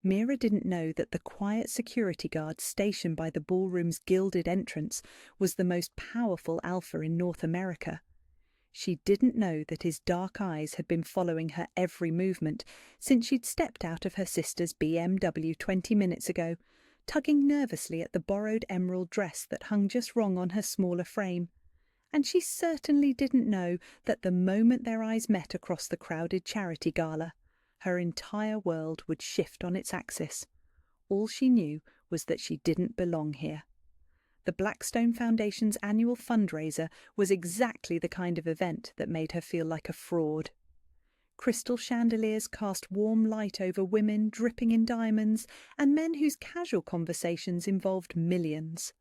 Mira didn't know that the quiet security guard stationed by the ballroom's gilded entrance was the most powerful alpha in North America. She didn't know that his dark eyes had been following her every movement since she'd stepped out of her sister's BMW 20 minutes ago, tugging nervously at the borrowed emerald dress that hung just wrong on her smaller frame. And she certainly didn't know that the moment their eyes met across the crowded charity gala, her entire world would shift on its axis. All she knew was that she didn't belong here. The Blackstone Foundation's annual fundraiser was exactly the kind of event that made her feel like a fraud. Crystal chandeliers cast warm light over women dripping in diamonds and men whose casual conversations involved millions.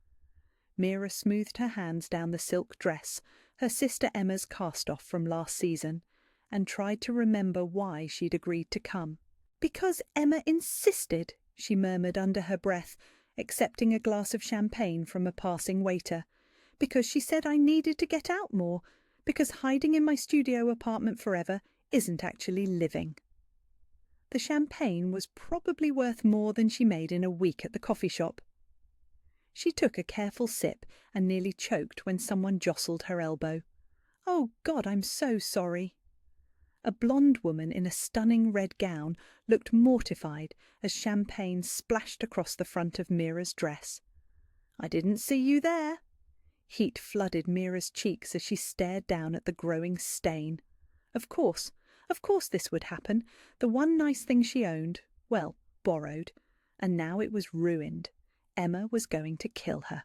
Mira smoothed her hands down the silk dress, her sister Emma's cast-off from last season, and tried to remember why she'd agreed to come. "Because Emma insisted," she murmured under her breath, accepting a glass of champagne from a passing waiter. "Because she said I needed to get out more, because hiding in my studio apartment forever isn't actually living." The champagne was probably worth more than she made in a week at the coffee shop. She took a careful sip and nearly choked when someone jostled her elbow. "Oh, God, I'm so sorry." A blonde woman in a stunning red gown looked mortified as champagne splashed across the front of Mira's dress. "I didn't see you there." Heat flooded Mira's cheeks as she stared down at the growing stain. Of course this would happen. The one nice thing she owned, well, borrowed, and now it was ruined. Emma was going to kill her.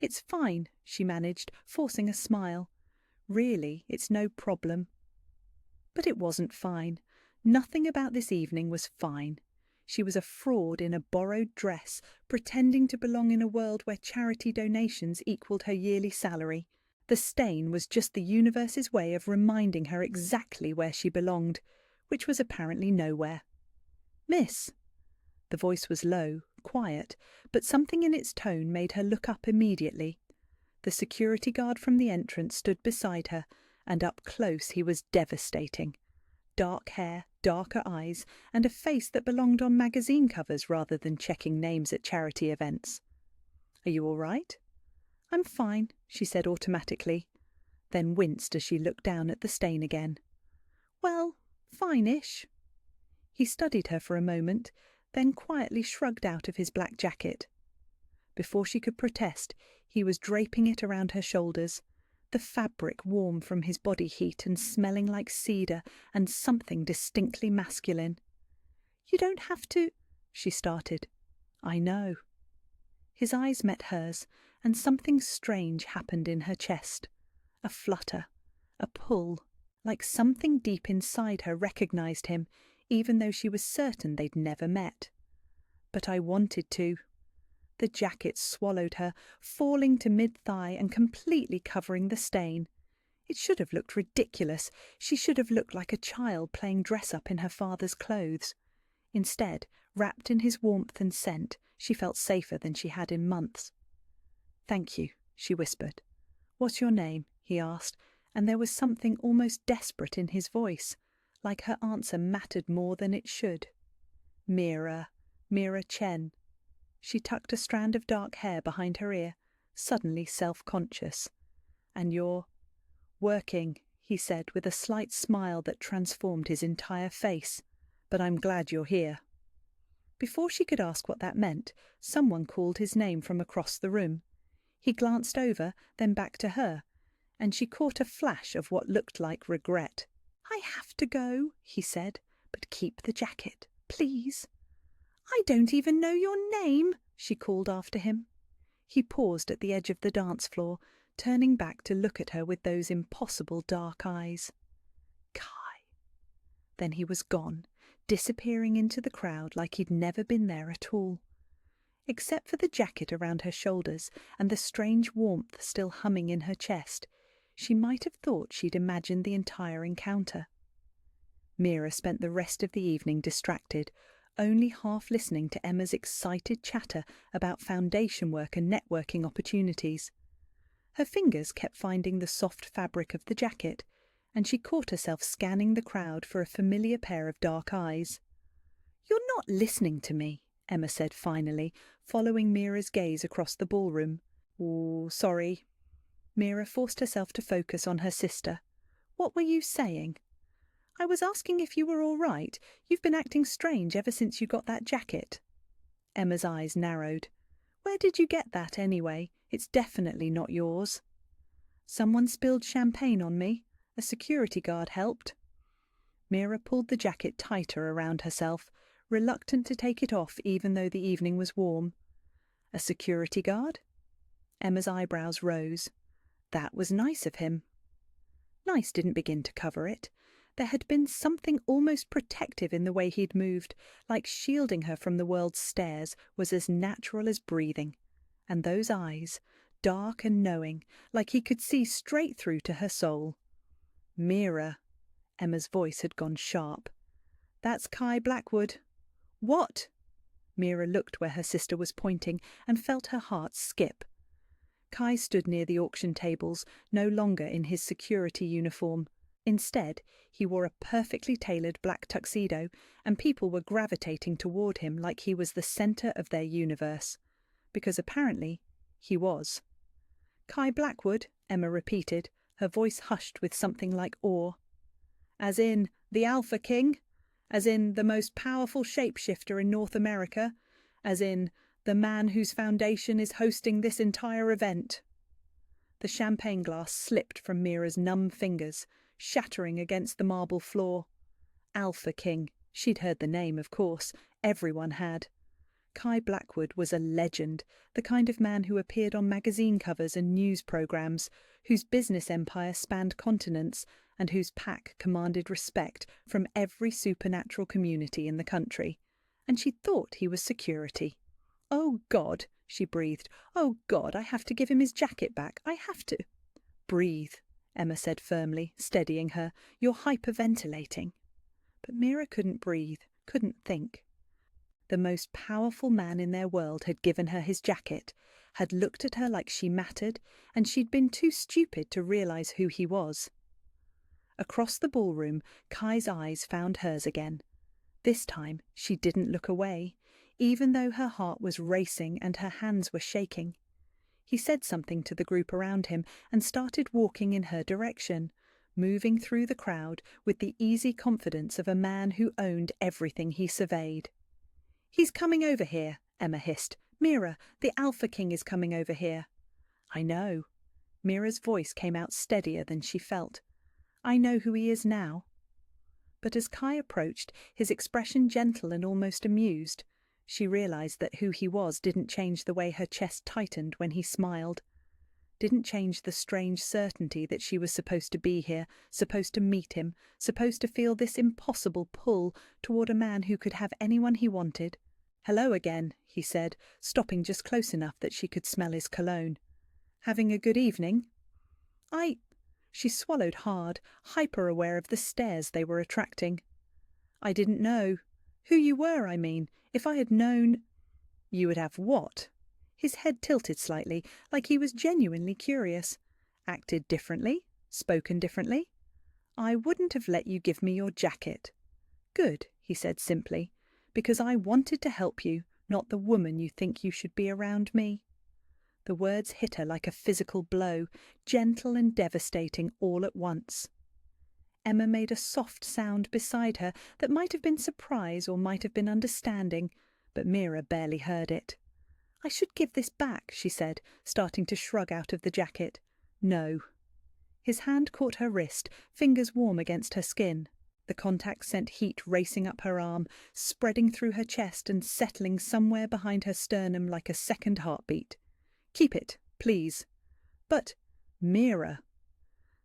"It's fine," she managed, forcing a smile. "Really, it's no problem." But it wasn't fine. Nothing about this evening was fine. She was a fraud in a borrowed dress, pretending to belong in a world where charity donations equaled her yearly salary. The stain was just the universe's way of reminding her exactly where she belonged, which was apparently nowhere. "Miss." The voice was low, quiet, but something in its tone made her look up immediately. The security guard from the entrance stood beside her, and up close he was devastating. Dark hair, darker eyes, and a face that belonged on magazine covers rather than checking names at charity events. "Are you all right?" "I'm fine," she said automatically, then winced as she looked down at the stain again. "Well, fine-ish." He studied her for a moment, then quietly shrugged out of his black jacket. Before she could protest, he was draping it around her shoulders, the fabric warm from his body heat and smelling like cedar and something distinctly masculine. "You don't have to—" she started. "I know." His eyes met hers, and something strange happened in her chest. A flutter, a pull, like something deep inside her recognized him, even though she was certain they'd never met. "But I wanted to." The jacket swallowed her, falling to mid-thigh and completely covering the stain. It should have looked ridiculous. She should have looked like a child playing dress-up in her father's clothes. Instead, wrapped in his warmth and scent, she felt safer than she had in months. "Thank you," she whispered. "What's your name?" he asked, and there was something almost desperate in his voice, like her answer mattered more than it should. "Mira Chen." She tucked a strand of dark hair behind her ear, suddenly self-conscious. "And you're—" "Working," he said with a slight smile that transformed his entire face. "But I'm glad you're here." Before she could ask what that meant, someone called his name from across the room. He glanced over, then back to her, and she caught a flash of what looked like regret. "I have to go," he said, "but keep the jacket, please." "I don't even know your name," she called after him. He paused at the edge of the dance floor, turning back to look at her with those impossible dark eyes. Kai. Then he was gone, disappearing into the crowd like he'd never been there at all. Except for the jacket around her shoulders and the strange warmth still humming in her chest, she might have thought she'd imagined the entire encounter. Mira spent the rest of the evening distracted, only half listening to Emma's excited chatter about foundation work and networking opportunities. Her fingers kept finding the soft fabric of the jacket, and she caught herself scanning the crowd for a familiar pair of dark eyes. "You're not listening to me," Emma said finally, following Mira's gaze across the ballroom. "Oh, sorry." Mira forced herself to focus on her sister. "What were you saying?" "I was asking if you were all right. You've been acting strange ever since you got that jacket." Emma's eyes narrowed. "Where did you get that, anyway? It's definitely not yours." "Someone spilled champagne on me. A security guard helped." Mira pulled the jacket tighter around herself, reluctant to take it off even though the evening was warm. "A security guard?" Emma's eyebrows rose. That was nice of him. Nice didn't begin to cover it. There had been something almost protective in the way he'd moved, like shielding her from the world's stares was as natural as breathing. And those eyes, dark and knowing, like he could see straight through to her soul. "Mira." Emma's voice had gone sharp. "That's Kai Blackwood." "What?" Mira looked where her sister was pointing and felt her heart skip. Kai stood near the auction tables, no longer in his security uniform. Instead, he wore a perfectly tailored black tuxedo, and people were gravitating toward him like he was the center of their universe. Because apparently, he was. "Kai Blackwood," Emma repeated, her voice hushed with something like awe. "As in, the Alpha King? As in, the most powerful shapeshifter in North America? As in, the man whose foundation is hosting this entire event?" The champagne glass slipped from Mira's numb fingers, shattering against the marble floor. Alpha King. She'd heard the name, of course. Everyone had. Kai Blackwood was a legend, the kind of man who appeared on magazine covers and news programs, whose business empire spanned continents, and whose pack commanded respect from every supernatural community in the country. And she thought he was security. "Oh, God," she breathed. "Oh, God, I have to give him his jacket back. I have to." "Breathe," Emma said firmly, steadying her. "You're hyperventilating." But Mira couldn't breathe, couldn't think. The most powerful man in their world had given her his jacket, had looked at her like she mattered, and she'd been too stupid to realize who he was. Across the ballroom, Kai's eyes found hers again. This time, she didn't look away, even though her heart was racing and her hands were shaking. He said something to the group around him and started walking in her direction, moving through the crowd with the easy confidence of a man who owned everything he surveyed. "He's coming over here," Emma hissed. "Mira, the Alpha King is coming over here." "I know." Mira's voice came out steadier than she felt. "I know who he is now." But as Kai approached, his expression gentle and almost amused, she realized that who he was didn't change the way her chest tightened when he smiled. Didn't change the strange certainty that she was supposed to be here, supposed to meet him, supposed to feel this impossible pull toward a man who could have anyone he wanted. "Hello again," he said, stopping just close enough that she could smell his cologne. "Having a good evening?" She swallowed hard, hyper-aware of the stares they were attracting. "I didn't know. Who you were, I mean. If I had known—" "You would have what?" His head tilted slightly, like he was genuinely curious. "Acted differently? Spoken differently?" "I wouldn't have let you give me your jacket." "Good," he said simply, "because I wanted to help you, not the woman you think you should be around me." The words hit her like a physical blow, gentle and devastating all at once. Emma made a soft sound beside her that might have been surprise or might have been understanding, but Mira barely heard it. "I should give this back," she said, starting to shrug out of the jacket. "No." His hand caught her wrist, fingers warm against her skin. The contact sent heat racing up her arm, spreading through her chest and settling somewhere behind her sternum like a second heartbeat. "Keep it, please." "But, Mira."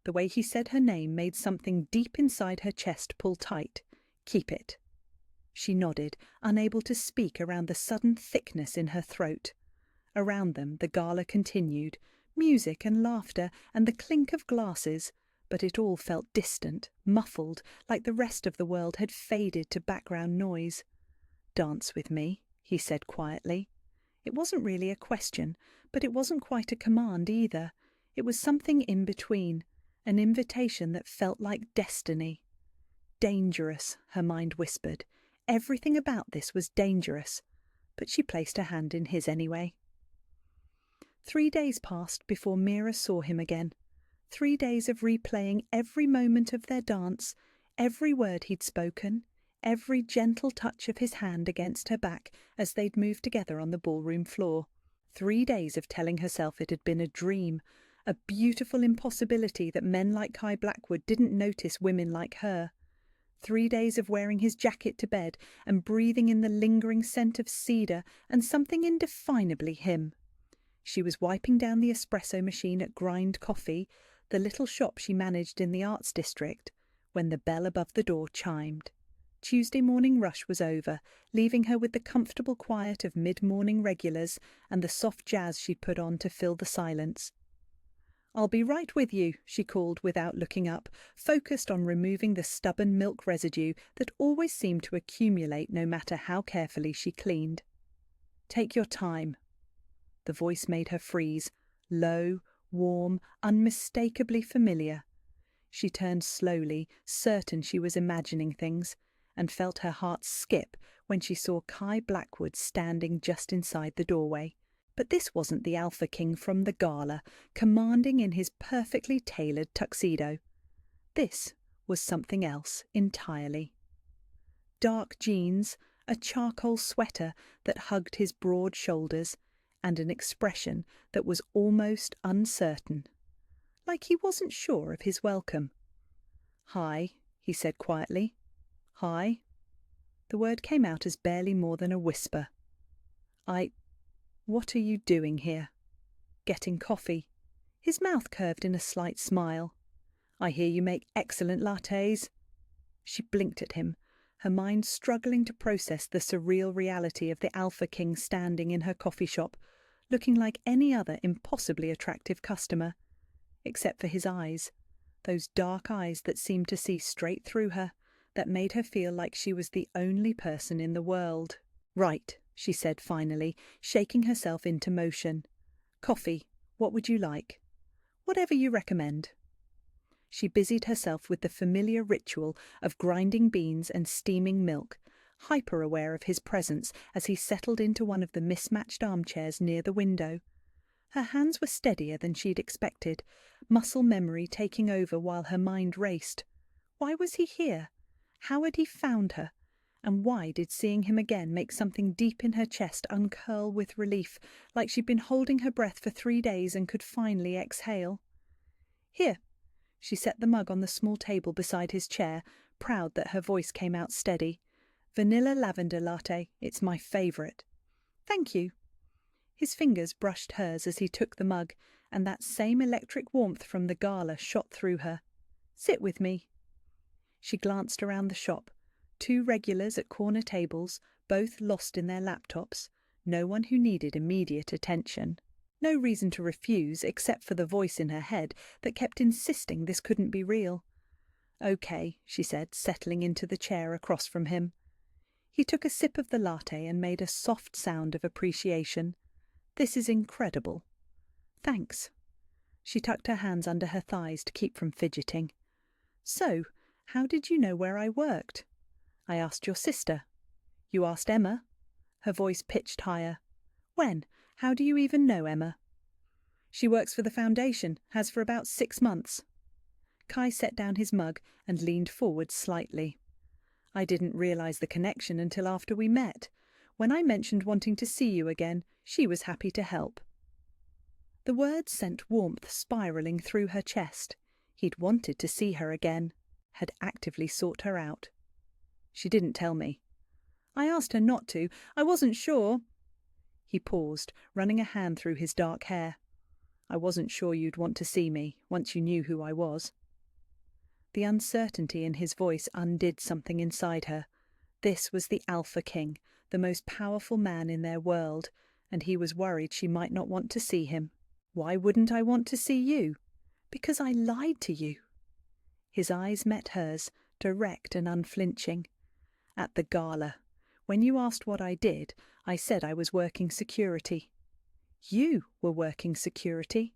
The way he said her name made something deep inside her chest pull tight. "Keep it." She nodded, unable to speak around the sudden thickness in her throat. Around them the gala continued, music and laughter and the clink of glasses, but it all felt distant, muffled, like the rest of the world had faded to background noise. "Dance with me," he said quietly. It wasn't really a question, but it wasn't quite a command either. It was something in between, an invitation that felt like destiny. "Dangerous," her mind whispered. Everything about this was dangerous, but she placed her hand in his anyway. 3 days passed before Mira saw him again. 3 days of replaying every moment of their dance, every word he'd spoken, every gentle touch of his hand against her back as they'd moved together on the ballroom floor. 3 days of telling herself it had been a dream, a beautiful impossibility that men like Kai Blackwood didn't notice women like her. 3 days of wearing his jacket to bed and breathing in the lingering scent of cedar and something indefinably him. She was wiping down the espresso machine at Grind Coffee, the little shop she managed in the arts district, when the bell above the door chimed. Tuesday morning rush was over, leaving her with the comfortable quiet of mid-morning regulars and the soft jazz she'd put on to fill the silence. "I'll be right with you," she called without looking up, focused on removing the stubborn milk residue that always seemed to accumulate no matter how carefully she cleaned. "Take your time." The voice made her freeze, low, warm, unmistakably familiar. She turned slowly, certain she was imagining things, and felt her heart skip when she saw Kai Blackwood standing just inside the doorway. But this wasn't the Alpha King from the gala, commanding in his perfectly tailored tuxedo. This was something else entirely. Dark jeans, a charcoal sweater that hugged his broad shoulders, and an expression that was almost uncertain, like he wasn't sure of his welcome. "Hi," he said quietly. "Hi." The word came out as barely more than a whisper. What are you doing here?" "Getting coffee." His mouth curved in a slight smile. "I hear you make excellent lattes." She blinked at him, her mind struggling to process the surreal reality of the Alpha King standing in her coffee shop, looking like any other impossibly attractive customer, except for his eyes, those dark eyes that seemed to see straight through her, that made her feel like she was the only person in the world. "Right," she said finally, shaking herself into motion. "Coffee. What would you like?" "Whatever you recommend." She busied herself with the familiar ritual of grinding beans and steaming milk, hyper-aware of his presence as he settled into one of the mismatched armchairs near the window. Her hands were steadier than she'd expected, muscle memory taking over while her mind raced. Why was he here? How had he found her? And why did seeing him again make something deep in her chest uncurl with relief, like she'd been holding her breath for 3 days and could finally exhale? "Here." She set the mug on the small table beside his chair, proud that her voice came out steady. "Vanilla lavender latte. It's my favourite." "Thank you." His fingers brushed hers as he took the mug, and that same electric warmth from the gala shot through her. "Sit with me." She glanced around the shop. 2 regulars at corner tables, both lost in their laptops. No one who needed immediate attention. No reason to refuse except for the voice in her head that kept insisting this couldn't be real. "Okay," she said, settling into the chair across from him. He took a sip of the latte and made a soft sound of appreciation. "This is incredible." "Thanks." She tucked her hands under her thighs to keep from fidgeting. "So, how did you know where I worked?" "I asked your sister." "You asked Emma?" Her voice pitched higher. "When? How do you even know Emma?" "She works for the foundation, has for about 6 months. Kai set down his mug and leaned forward slightly. "I didn't realize the connection until after we met. When I mentioned wanting to see you again, she was happy to help." The words sent warmth spiraling through her chest. He'd wanted to see her again, had actively sought her out. "She didn't tell me." "I asked her not to. I wasn't sure." He paused, running a hand through his dark hair. "I wasn't sure you'd want to see me, once you knew who I was." The uncertainty in his voice undid something inside her. This was the Alpha King, the most powerful man in their world, and he was worried she might not want to see him. "Why wouldn't I want to see you?" "Because I lied to you." His eyes met hers, direct and unflinching. "At the gala. When you asked what I did, I said I was working security." "You were working security?"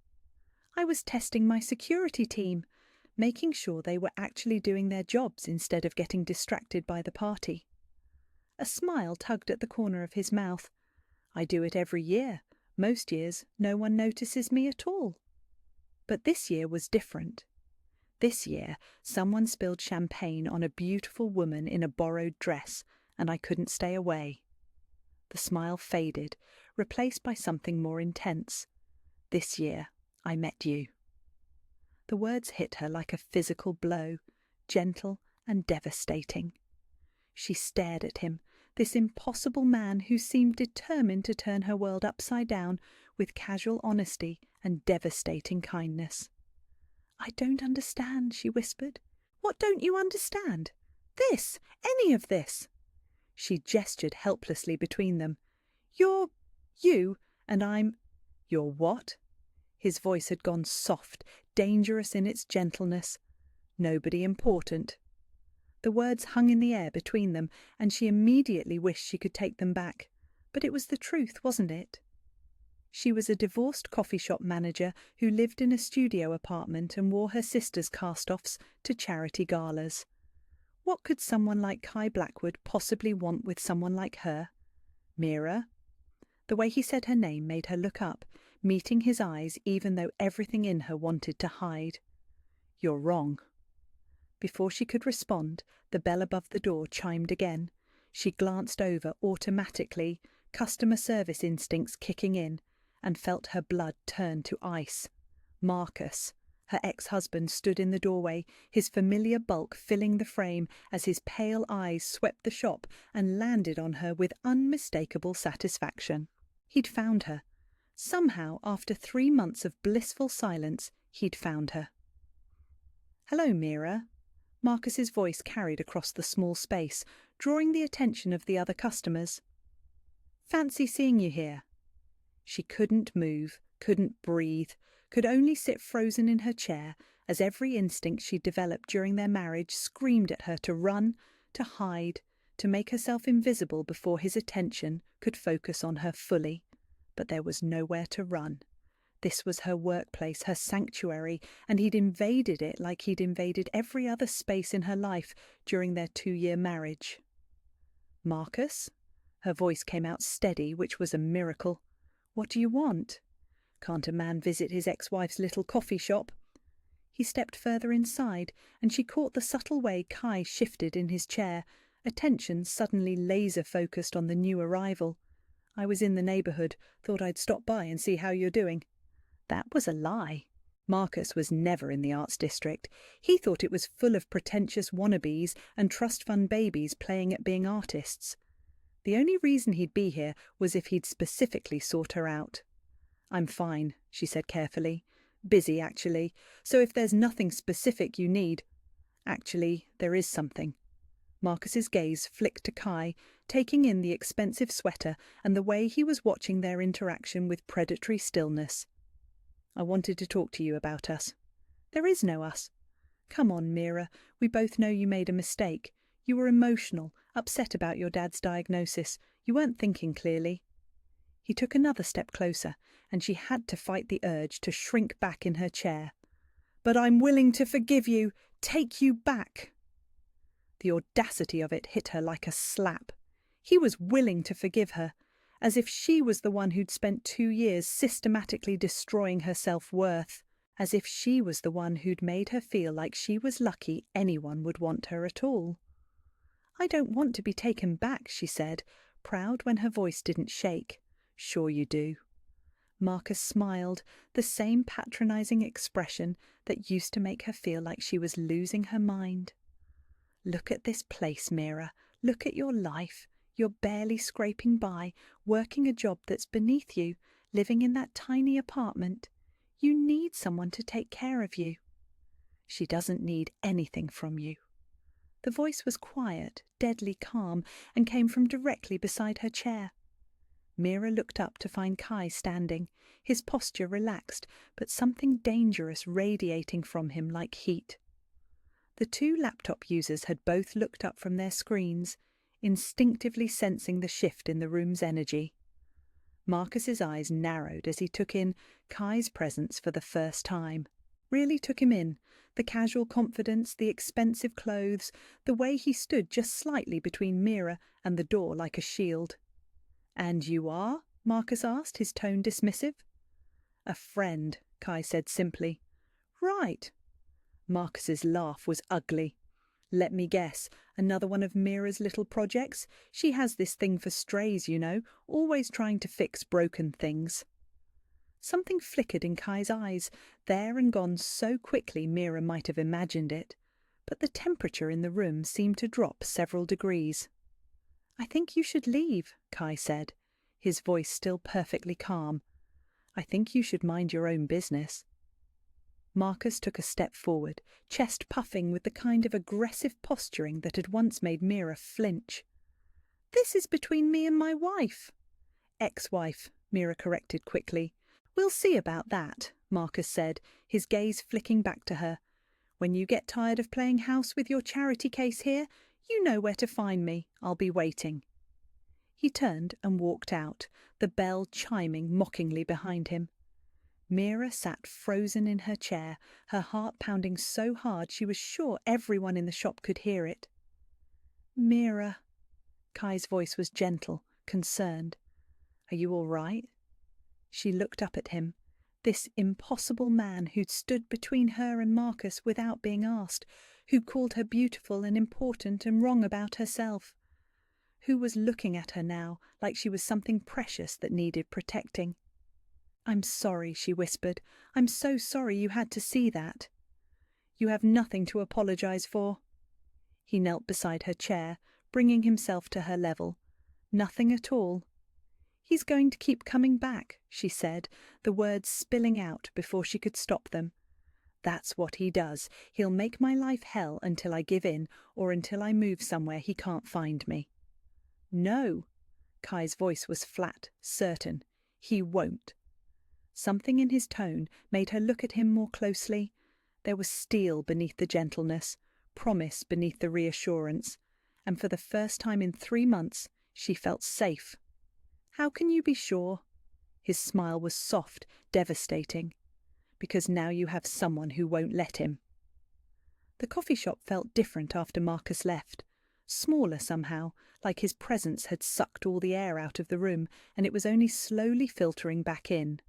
"I was testing my security team, making sure they were actually doing their jobs instead of getting distracted by the party." A smile tugged at the corner of his mouth. "I do it every year. Most years, no one notices me at all. But this year was different. This year, someone spilled champagne on a beautiful woman in a borrowed dress, and I couldn't stay away." The smile faded, replaced by something more intense. "This year, I met you." The words hit her like a physical blow, gentle and devastating. She stared at him, this impossible man who seemed determined to turn her world upside down with casual honesty and devastating kindness. "I don't understand," she whispered. "What don't you understand? This, any of this?" She gestured helplessly between them. "You're you, and I'm—" "You're what?" His voice had gone soft, dangerous in its gentleness. "Nobody important." The words hung in the air between them, and she immediately wished she could take them back. But it was the truth, wasn't it? She was a divorced coffee shop manager who lived in a studio apartment and wore her sister's cast-offs to charity galas. What could someone like Kai Blackwood possibly want with someone like her? Mira? The way he said her name made her look up, meeting his eyes even though everything in her wanted to hide. "You're wrong." Before she could respond, the bell above the door chimed again. She glanced over automatically, customer service instincts kicking in, and felt her blood turn to ice. Marcus, her ex-husband, stood in the doorway, his familiar bulk filling the frame as his pale eyes swept the shop and landed on her with unmistakable satisfaction. He'd found her. Somehow, after 3 months of blissful silence, he'd found her. "Hello, Mira." Marcus's voice carried across the small space, drawing the attention of the other customers. "Fancy seeing you here." She couldn't move, couldn't breathe, could only sit frozen in her chair as every instinct she'd developed during their marriage screamed at her to run, to hide, to make herself invisible before his attention could focus on her fully. But there was nowhere to run. This was her workplace, her sanctuary, and he'd invaded it like he'd invaded every other space in her life during their 2-year marriage. "Marcus?" Her voice came out steady, which was a miracle. "What do you want? Can't a man visit his ex-wife's little coffee shop?" He stepped further inside, and she caught the subtle way Kai shifted in his chair, attention suddenly laser-focused on the new arrival. "I was in the neighbourhood, thought I'd stop by and see how you're doing." That was a lie. Marcus was never in the arts district. He thought it was full of pretentious wannabes and trust fund babies playing at being artists. The only reason he'd be here was if he'd specifically sought her out. "I'm fine," she said carefully. "Busy, actually. So if there's nothing specific you need—" "Actually, there is something." Marcus's gaze flicked to Kai, taking in the expensive sweater and the way he was watching their interaction with predatory stillness. "I wanted to talk to you about us." "There is no us." "Come on, Mira. We both know you made a mistake. You were emotional, upset about your dad's diagnosis. You weren't thinking clearly." He took another step closer, and she had to fight the urge to shrink back in her chair. "But I'm willing to forgive you, take you back." The audacity of it hit her like a slap. He was willing to forgive her, as if she was the one who'd spent 2 years systematically destroying her self-worth, as if she was the one who'd made her feel like she was lucky anyone would want her at all. "I don't want to be taken back," she said, proud when her voice didn't shake. "Sure you do." Marcus smiled, the same patronizing expression that used to make her feel like she was losing her mind. "Look at this place, Mira. Look at your life. You're barely scraping by, working a job that's beneath you, living in that tiny apartment. You need someone to take care of you." "She doesn't need anything from you." The voice was quiet, deadly calm, and came from directly beside her chair. Mira looked up to find Kai standing, his posture relaxed, but something dangerous radiating from him like heat. The 2 laptop users had both looked up from their screens, instinctively sensing the shift in the room's energy. Marcus's eyes narrowed as he took in Kai's presence for the first time. Really took him in. The casual confidence, the expensive clothes, the way he stood just slightly between Mira and the door like a shield. "And you are?" Marcus asked, his tone dismissive. "A friend," Kai said simply. "Right." Marcus's laugh was ugly. "Let me guess, another one of Mira's little projects? She has this thing for strays, you know, always trying to fix broken things." Something flickered in Kai's eyes, there and gone so quickly Mira might have imagined it, but the temperature in the room seemed to drop several degrees. "I think you should leave," Kai said, his voice still perfectly calm. "I think you should mind your own business." Marcus took a step forward, chest puffing with the kind of aggressive posturing that had once made Mira flinch. "This is between me and my wife." "Ex-wife," Mira corrected quickly. "We'll see about that," Marcus said, his gaze flicking back to her. "When you get tired of playing house with your charity case here, you know where to find me. I'll be waiting." He turned and walked out, the bell chiming mockingly behind him. Mira sat frozen in her chair, her heart pounding so hard she was sure everyone in the shop could hear it. "Mira," Kai's voice was gentle, concerned. "Are you all right?" She looked up at him, this impossible man who'd stood between her and Marcus without being asked, who'd called her beautiful and important and wrong about herself, who was looking at her now like she was something precious that needed protecting. "I'm sorry," she whispered. "I'm so sorry you had to see that." "You have nothing to apologize for." He knelt beside her chair, bringing himself to her level. "Nothing at all." "He's going to keep coming back," she said, the words spilling out before she could stop them. "That's what he does. He'll make my life hell until I give in, or until I move somewhere he can't find me." "No." Kai's voice was flat, certain. "He won't." Something in his tone made her look at him more closely. There was steel beneath the gentleness, promise beneath the reassurance, and for the first time in 3 months she felt safe. "How can you be sure?" His smile was soft, devastating. "Because now you have someone who won't let him." The coffee shop felt different after Marcus left. Smaller somehow, like his presence had sucked all the air out of the room and it was only slowly filtering back in.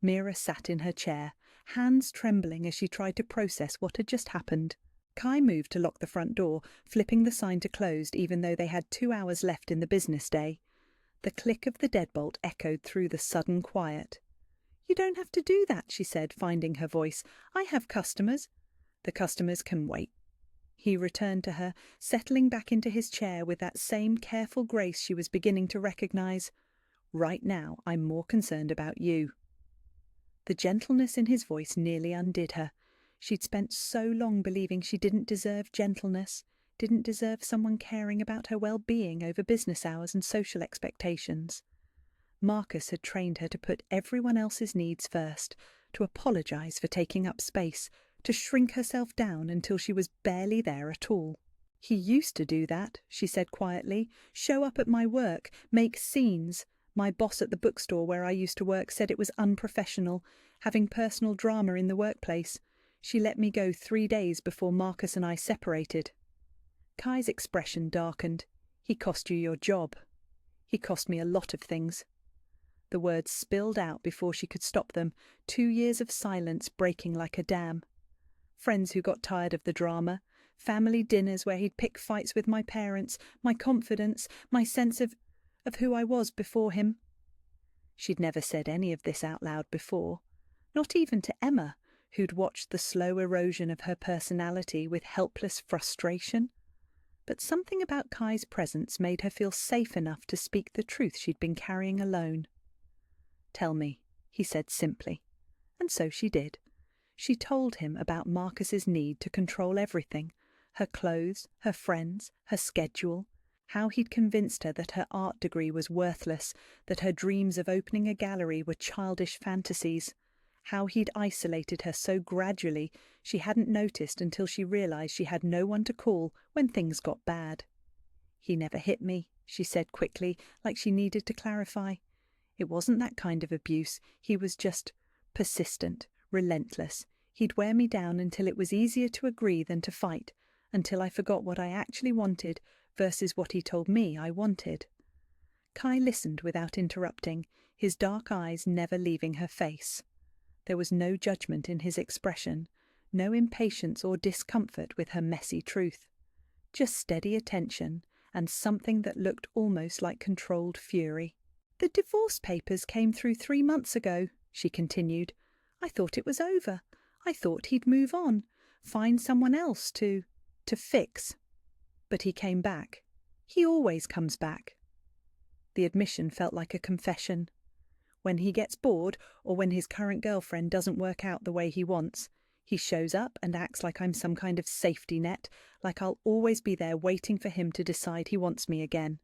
Mira sat in her chair, hands trembling as she tried to process what had just happened. Kai moved to lock the front door, flipping the sign to closed even though they had 2 hours left in the business day. The click of the deadbolt echoed through the sudden quiet. "You don't have to do that," she said, finding her voice. "I have customers." "The customers can wait." He returned to her, settling back into his chair with that same careful grace she was beginning to recognize. "Right now, I'm more concerned about you." The gentleness in his voice nearly undid her. She'd spent so long believing she didn't deserve gentleness, didn't deserve someone caring about her well-being over business hours and social expectations. Marcus had trained her to put everyone else's needs first, to apologize for taking up space, to shrink herself down until she was barely there at all. "He used to do that," she said quietly, "show up at my work, make scenes. My boss at the bookstore where I used to work said it was unprofessional, having personal drama in the workplace. She let me go 3 days before Marcus and I separated." Kai's expression darkened. "He cost you your job." "He cost me a lot of things." The words spilled out before she could stop them, 2 years of silence breaking like a dam. Friends who got tired of the drama, family dinners where he'd pick fights with my parents, my confidence, my sense of who I was before him. She'd never said any of this out loud before, not even to Emma, who'd watched the slow erosion of her personality with helpless frustration. But something about Kai's presence made her feel safe enough to speak the truth she'd been carrying alone. "Tell me," he said simply. And so she did. She told him about Marcus's need to control everything, her clothes, her friends, her schedule, how he'd convinced her that her art degree was worthless, that her dreams of opening a gallery were childish fantasies, how he'd isolated her so gradually she hadn't noticed until she realized she had no one to call when things got bad. "He never hit me," she said quickly, like she needed to clarify. "It wasn't that kind of abuse. He was just persistent, relentless. He'd wear me down until it was easier to agree than to fight, until I forgot what I actually wanted versus what he told me I wanted. Kai listened without interrupting, his dark eyes never leaving her face. There was no judgment in his expression, no impatience or discomfort with her messy truth. Just steady attention and something that looked almost like controlled fury. "The divorce papers came through 3 months ago," she continued. "I thought it was over. I thought he'd move on, find someone else to fix. But he came back. He always comes back." The admission felt like a confession. When he gets bored or when his current girlfriend doesn't work out the way he wants, he shows up and acts like I'm some kind of safety net, like I'll always be there waiting for him to decide he wants me again.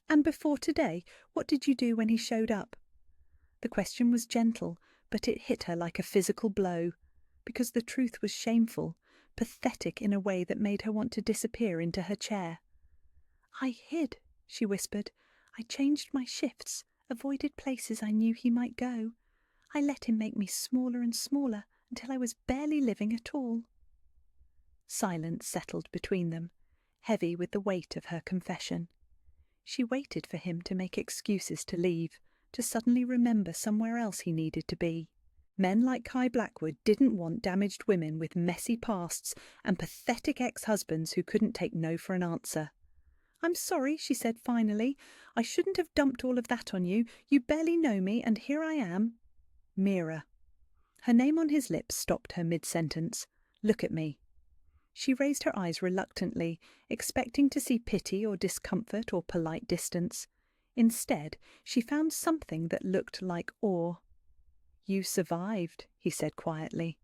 "And before today, what did you do when he showed up?" The question was gentle, but it hit her like a physical blow, because the truth was shameful, pathetic in a way that made her want to disappear into her chair. "I hid," she whispered. "I changed my shifts, avoided places I knew he might go. I let him make me smaller and smaller until I was barely living at all." Silence settled between them, heavy with the weight of her confession. She waited for him to make excuses to leave, to suddenly remember somewhere else he needed to be. Men like Kai Blackwood didn't want damaged women with messy pasts and pathetic ex-husbands who couldn't take no for an answer. "I'm sorry," she said finally. "I shouldn't have dumped all of that on you. You barely know me, and here I am." "Mira." Her name on his lips stopped her mid-sentence. "Look at me." She raised her eyes reluctantly, expecting to see pity or discomfort or polite distance. Instead, she found something that looked like awe. "You survived," he said quietly.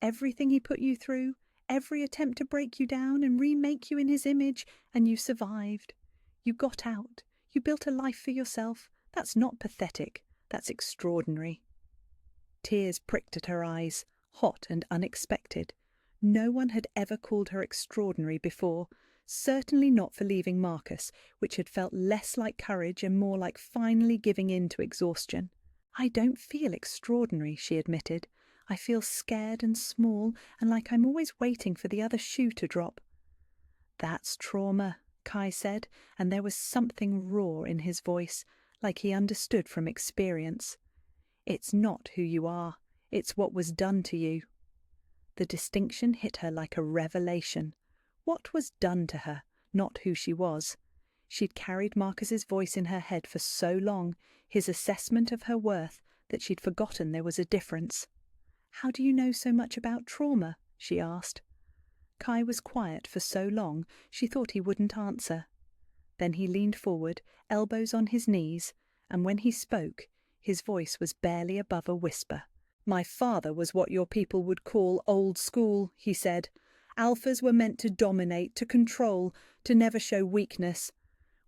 "Everything he put you through, every attempt to break you down and remake you in his image, and you survived. You got out. You built a life for yourself. That's not pathetic. That's extraordinary." Tears pricked at her eyes, hot and unexpected. No one had ever called her extraordinary before, certainly not for leaving Marcus, which had felt less like courage and more like finally giving in to exhaustion. "I don't feel extraordinary," she admitted. "I feel scared and small and like I'm always waiting for the other shoe to drop." "That's trauma," Kai said, and there was something raw in his voice, like he understood from experience. "It's not who you are. It's what was done to you." The distinction hit her like a revelation. What was done to her, not who she was. She'd carried Marcus's voice in her head for so long, his assessment of her worth, that she'd forgotten there was a difference. "How do you know so much about trauma?" she asked. Kai was quiet for so long she thought he wouldn't answer. Then he leaned forward, elbows on his knees, and when he spoke, his voice was barely above a whisper. "My father was what your people would call old school," he said. "Alphas were meant to dominate, to control, to never show weakness.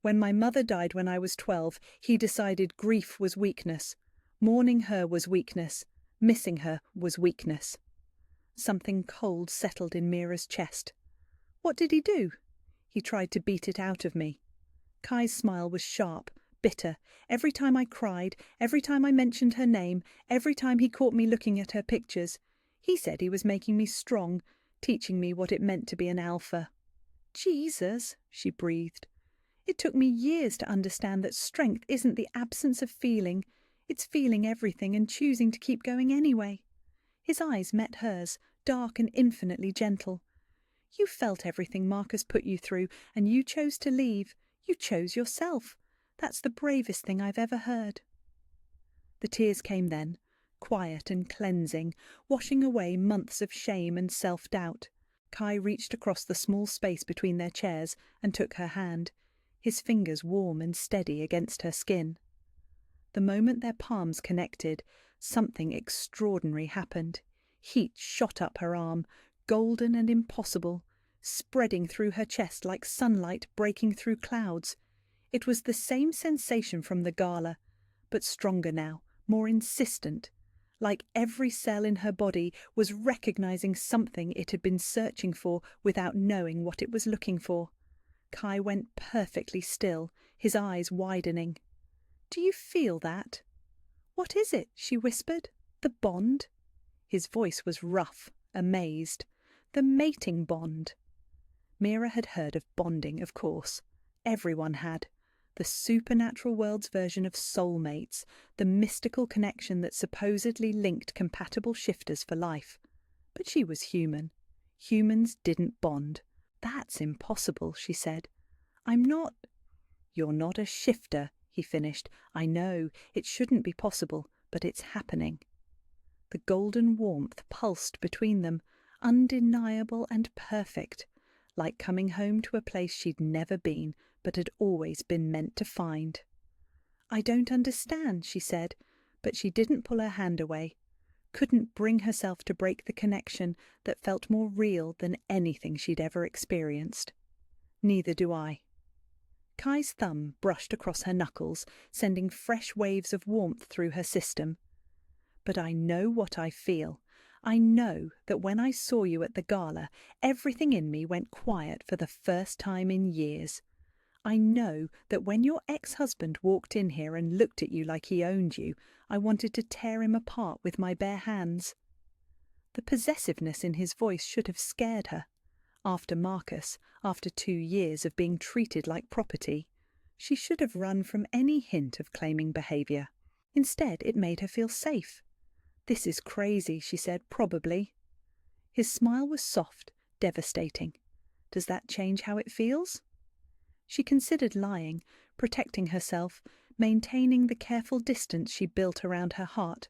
When my mother died when I was 12, he decided grief was weakness. Mourning her was weakness. Missing her was weakness." Something cold settled in Mira's chest. "What did he do?" "He tried to beat it out of me." Kai's smile was sharp, bitter. "Every time I cried, every time I mentioned her name, every time he caught me looking at her pictures, he said he was making me strong, teaching me what it meant to be an alpha." "Jesus," she breathed. "It took me years to understand that strength isn't the absence of feeling. It's feeling everything and choosing to keep going anyway." His eyes met hers, dark and infinitely gentle. "You felt everything Marcus put you through, and you chose to leave. You chose yourself. That's the bravest thing I've ever heard." The tears came then, quiet and cleansing, washing away months of shame and self-doubt. Kai reached across the small space between their chairs and took her hand, his fingers warm and steady against her skin. The moment their palms connected, something extraordinary happened. Heat shot up her arm, golden and impossible, spreading through her chest like sunlight breaking through clouds. It was the same sensation from the gala, but stronger now, more insistent, like every cell in her body was recognizing something it had been searching for without knowing what it was looking for. Kai went perfectly still, his eyes widening. "Do you feel that?" "What is it?" she whispered. "The bond?" His voice was rough, amazed. The mating bond. Mira had heard of bonding, of course. Everyone had. The supernatural world's version of soulmates, the mystical connection that supposedly linked compatible shifters for life. But she was human. Humans didn't bond. That's impossible, she said. I'm not... You're not a shifter, he finished. I know, it shouldn't be possible, but it's happening. The golden warmth pulsed between them, undeniable and perfect, like coming home to a place she'd never been, but had always been meant to find. I don't understand, she said, but she didn't pull her hand away, couldn't bring herself to break the connection that felt more real than anything she'd ever experienced. Neither do I. Kai's thumb brushed across her knuckles, sending fresh waves of warmth through her system. But I know what I feel. I know that when I saw you at the gala, everything in me went quiet for the first time in years. I know that when your ex-husband walked in here and looked at you like he owned you, I wanted to tear him apart with my bare hands. The possessiveness in his voice should have scared her. After Marcus, after 2 years of being treated like property, she should have run from any hint of claiming behaviour. Instead, it made her feel safe. This is crazy, she said, probably. His smile was soft, devastating. Does that change how it feels? She considered lying, protecting herself, maintaining the careful distance she built around her heart.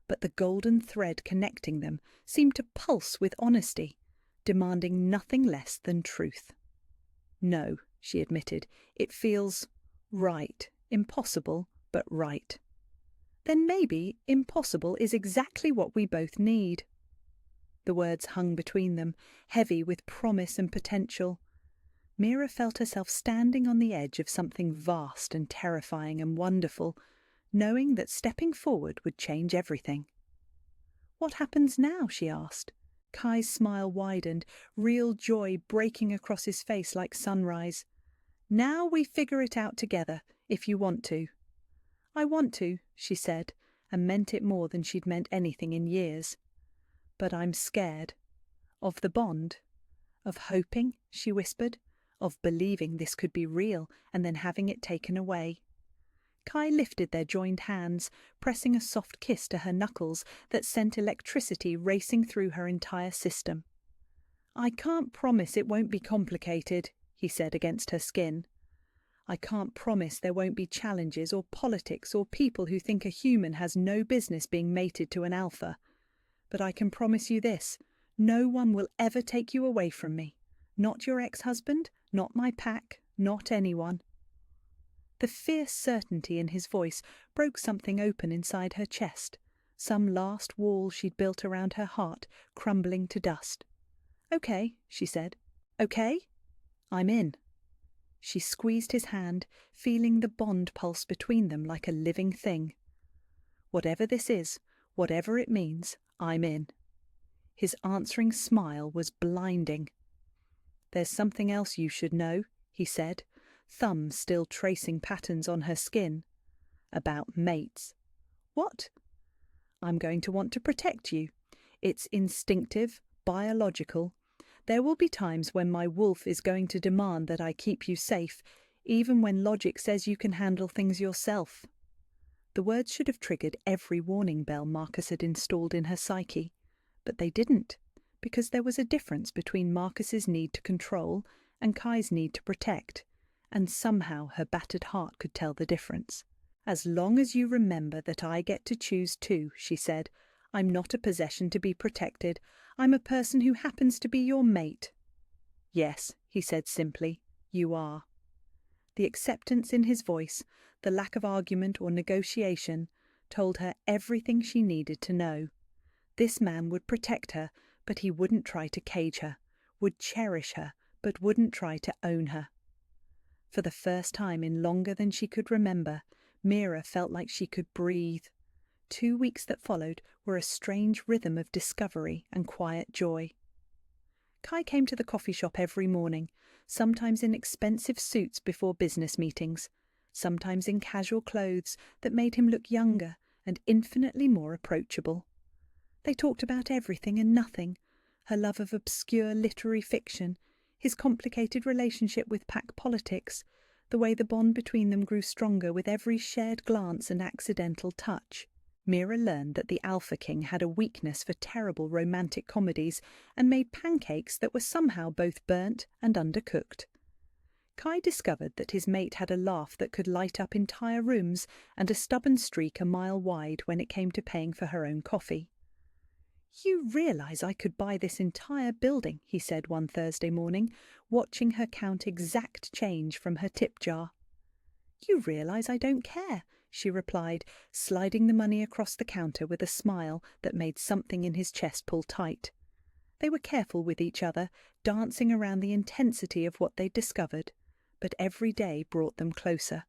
But the golden thread connecting them seemed to pulse with honesty, demanding nothing less than truth. No, she admitted, it feels right, impossible, but right. Then maybe impossible is exactly what we both need. The words hung between them, heavy with promise and potential. Mira felt herself standing on the edge of something vast and terrifying and wonderful, knowing that stepping forward would change everything. What happens now? She asked. Kai's smile widened, real joy breaking across his face like sunrise. Now we figure it out together, if you want to. I want to, she said, and meant it more than she'd meant anything in years. But I'm scared. Of the bond. Of hoping, she whispered. Of believing this could be real and then having it taken away. Kai lifted their joined hands, pressing a soft kiss to her knuckles that sent electricity racing through her entire system. I can't promise it won't be complicated, he said against her skin. I can't promise there won't be challenges or politics or people who think a human has no business being mated to an alpha. But I can promise you this, no one will ever take you away from me. Not your ex-husband, not my pack, not anyone. The fierce certainty in his voice broke something open inside her chest, some last wall she'd built around her heart crumbling to dust. Okay, she said. Okay? I'm in. She squeezed his hand, feeling the bond pulse between them like a living thing. Whatever this is, whatever it means, I'm in. His answering smile was blinding. There's something else you should know, he said, thumb still tracing patterns on her skin. About mates. What? I'm going to want to protect you. It's instinctive, biological. There will be times when my wolf is going to demand that I keep you safe, even when logic says you can handle things yourself. The words should have triggered every warning bell Marcus had installed in her psyche, but they didn't, because there was a difference between Marcus's need to control and Kai's need to protect, and somehow her battered heart could tell the difference. As long as you remember that I get to choose too, she said. I'm not a possession to be protected. I'm a person who happens to be your mate. Yes, he said simply, you are. The acceptance in his voice, the lack of argument or negotiation, told her everything she needed to know. This man would protect her, but he wouldn't try to cage her, would cherish her, but wouldn't try to own her. For the first time in longer than she could remember, Mira felt like she could breathe. 2 weeks that followed were a strange rhythm of discovery and quiet joy. Kai came to the coffee shop every morning, sometimes in expensive suits before business meetings, sometimes in casual clothes that made him look younger and infinitely more approachable. They talked about everything and nothing: her love of obscure literary fiction, his complicated relationship with pack politics, the way the bond between them grew stronger with every shared glance and accidental touch. Mira learned that the Alpha King had a weakness for terrible romantic comedies and made pancakes that were somehow both burnt and undercooked. Kai discovered that his mate had a laugh that could light up entire rooms and a stubborn streak a mile wide when it came to paying for her own coffee. "You realise I could buy this entire building," he said one Thursday morning, watching her count exact change from her tip jar. "You realise I don't care," she replied, sliding the money across the counter with a smile that made something in his chest pull tight. They were careful with each other, dancing around the intensity of what they'd discovered, but every day brought them closer,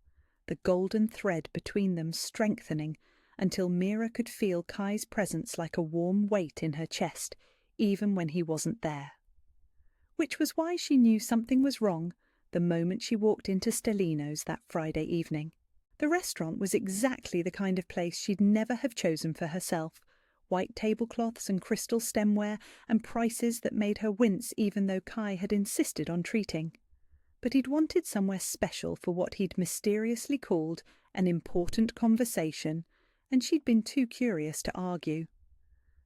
the golden thread between them strengthening until Mira could feel Kai's presence like a warm weight in her chest, even when he wasn't there. Which was why she knew something was wrong the moment she walked into Stellino's that Friday evening. The restaurant was exactly the kind of place she'd never have chosen for herself: white tablecloths and crystal stemware, and prices that made her wince even though Kai had insisted on treating. But he'd wanted somewhere special for what he'd mysteriously called an important conversation, and she'd been too curious to argue.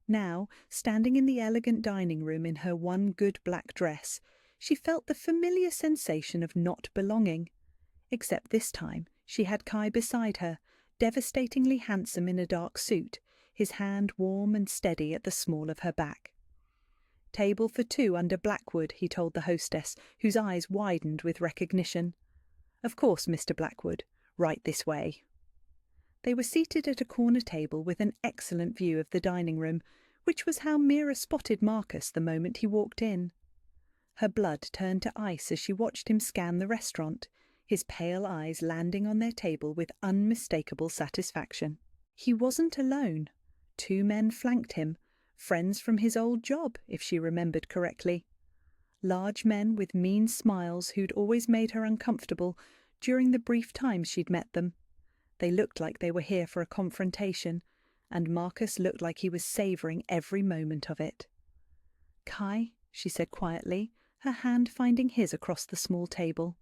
Now, standing in the elegant dining room in her one good black dress, she felt the familiar sensation of not belonging. Except this time she had Kai beside her, devastatingly handsome in a dark suit, his hand warm and steady at the small of her back. "Table for two under Blackwood," he told the hostess, whose eyes widened with recognition. "Of course, Mr. Blackwood. Right this way." They were seated at a corner table with an excellent view of the dining room, which was how Mira spotted Marcus the moment he walked in. Her blood turned to ice as she watched him scan the restaurant, his pale eyes landing on their table with unmistakable satisfaction. He wasn't alone. 2 men flanked him, friends from his old job, if she remembered correctly. Large men with mean smiles who'd always made her uncomfortable during the brief times she'd met them. They looked like they were here for a confrontation, and Marcus looked like he was savouring every moment of it. "Kai," she said quietly, her hand finding his across the small table.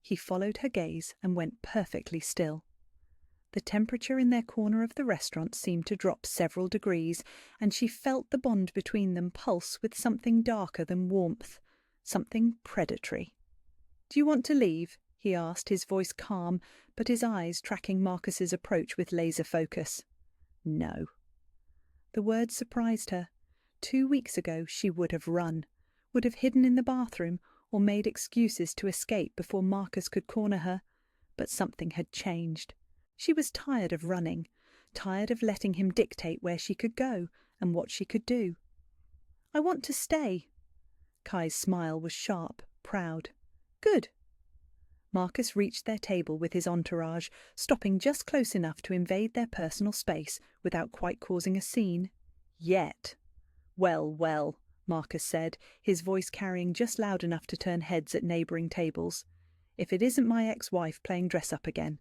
He followed her gaze and went perfectly still. The temperature in their corner of the restaurant seemed to drop several degrees, and she felt the bond between them pulse with something darker than warmth, something predatory. "Do you want to leave?" he asked, his voice calm, but his eyes tracking Marcus's approach with laser focus. "No." The words surprised her. 2 weeks ago she would have run, would have hidden in the bathroom or made excuses to escape before Marcus could corner her, but something had changed. She was tired of running, tired of letting him dictate where she could go and what she could do. "I want to stay." Kai's smile was sharp, proud. "Good." Marcus reached their table with his entourage, stopping just close enough to invade their personal space without quite causing a scene. Yet. "Well, well," Marcus said, his voice carrying just loud enough to turn heads at neighbouring tables. "If it isn't my ex-wife playing dress-up again."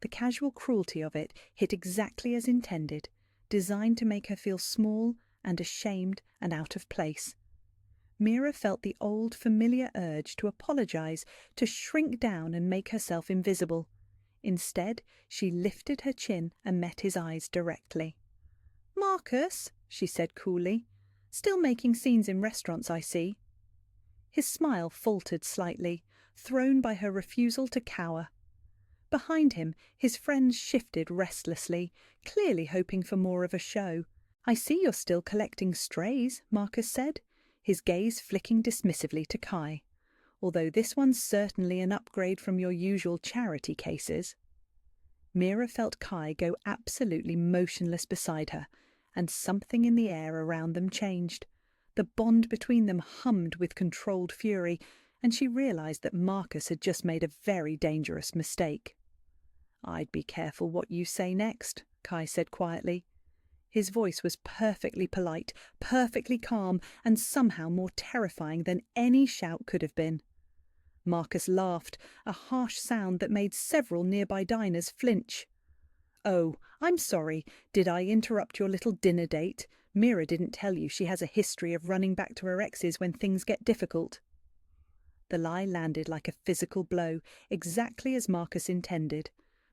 The casual cruelty of it hit exactly as intended, designed to make her feel small and ashamed and out of place. Mira felt the old familiar urge to apologize, to shrink down and make herself invisible. Instead, she lifted her chin and met his eyes directly. "Marcus," she said coolly, "still making scenes in restaurants, I see." His smile faltered slightly, thrown by her refusal to cower. Behind him, his friends shifted restlessly, clearly hoping for more of a show. "I see you're still collecting strays," Marcus said, his gaze flicking dismissively to Kai, "although this one's certainly an upgrade from your usual charity cases." Mira felt Kai go absolutely motionless beside her, and something in the air around them changed. The bond between them hummed with controlled fury, and she realized that Marcus had just made a very dangerous mistake. "I'd be careful what you say next," Kai said quietly. His voice was perfectly polite, perfectly calm, and somehow more terrifying than any shout could have been. Marcus laughed, a harsh sound that made several nearby diners flinch. Oh, I'm sorry. Did I interrupt your little dinner date? Mira didn't tell you she has a history of running back to her exes when things get difficult. The lie landed like a physical blow, exactly as Marcus intended.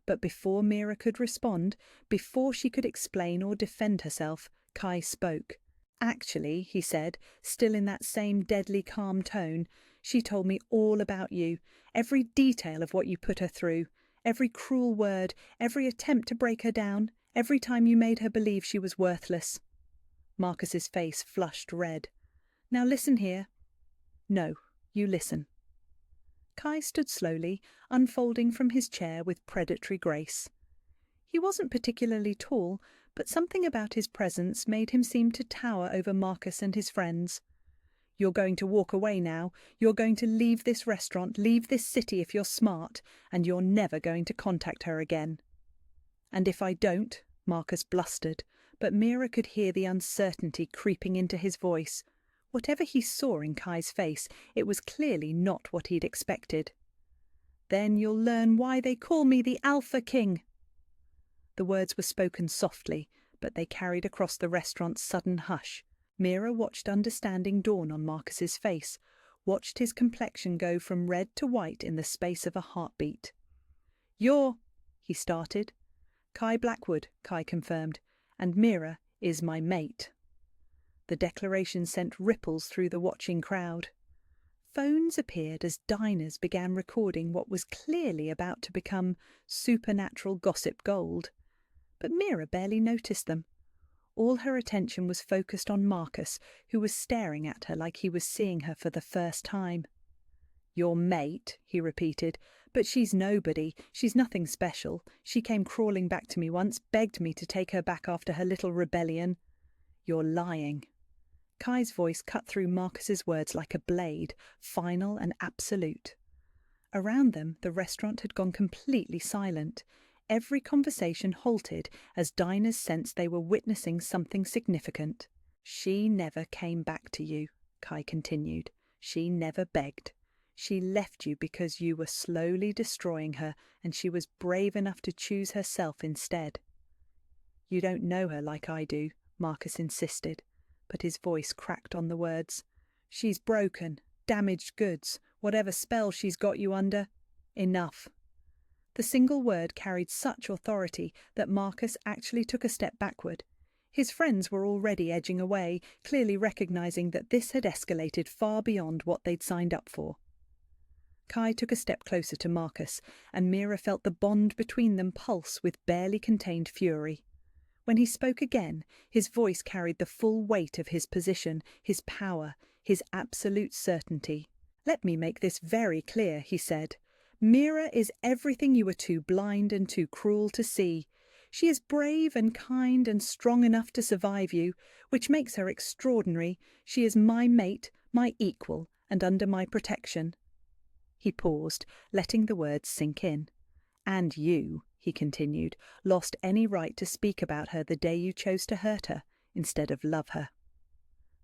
But before Mira could respond, before she could explain or defend herself, Kai spoke. Actually, he said, still in that same deadly calm tone, she told me all about you, every detail of what you put her through, every cruel word, every attempt to break her down, every time you made her believe she was worthless. Marcus's face flushed red. Now listen here. No, you listen. Kai stood slowly, unfolding from his chair with predatory grace. He wasn't particularly tall, but something about his presence made him seem to tower over Marcus and his friends. You're going to walk away now. You're going to leave this restaurant, leave this city if you're smart, and you're never going to contact her again. And if I don't, Marcus blustered, but Mira could hear the uncertainty creeping into his voice. Whatever he saw in Kai's face, it was clearly not what he'd expected. Then you'll learn why they call me the Alpha King. The words were spoken softly, but they carried across the restaurant's sudden hush. Mira watched understanding dawn on Marcus's face, watched his complexion go from red to white in the space of a heartbeat. You're, he started. Kai Blackwood, Kai confirmed, and Mira is my mate. The declaration sent ripples through the watching crowd. Phones appeared as diners began recording what was clearly about to become supernatural gossip gold. But Mira barely noticed them. All her attention was focused on Marcus, who was staring at her like he was seeing her for the first time. Your mate, he repeated, but she's nobody. She's nothing special. She came crawling back to me once, begged me to take her back after her little rebellion. You're lying. Kai's voice cut through Marcus's words like a blade, final and absolute. Around them, the restaurant had gone completely silent. Every conversation halted as diners sensed they were witnessing something significant. She never came back to you, Kai continued. She never begged. She left you because you were slowly destroying her, and she was brave enough to choose herself instead. You don't know her like I do, Marcus insisted, but his voice cracked on the words. She's broken, damaged goods, whatever spell she's got you under. Enough. The single word carried such authority that Marcus actually took a step backward. His friends were already edging away, clearly recognizing that this had escalated far beyond what they'd signed up for. Kai took a step closer to Marcus, and Mira felt the bond between them pulse with barely contained fury. When he spoke again, his voice carried the full weight of his position, his power, his absolute certainty. Let me make this very clear, he said. Mira is everything you were too blind and too cruel to see. She is brave and kind and strong enough to survive you, which makes her extraordinary. She is my mate, my equal, and under my protection. He paused, letting the words sink in. And you, he continued, lost any right to speak about her the day you chose to hurt her instead of love her.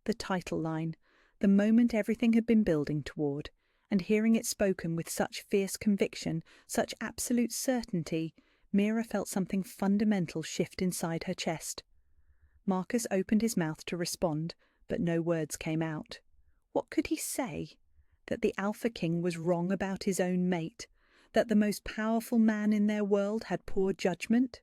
The title line, the moment everything had been building toward, and hearing it spoken with such fierce conviction, such absolute certainty, Mira felt something fundamental shift inside her chest. Marcus opened his mouth to respond, but no words came out. What could he say? That the Alpha King was wrong about his own mate? That the most powerful man in their world had poor judgment?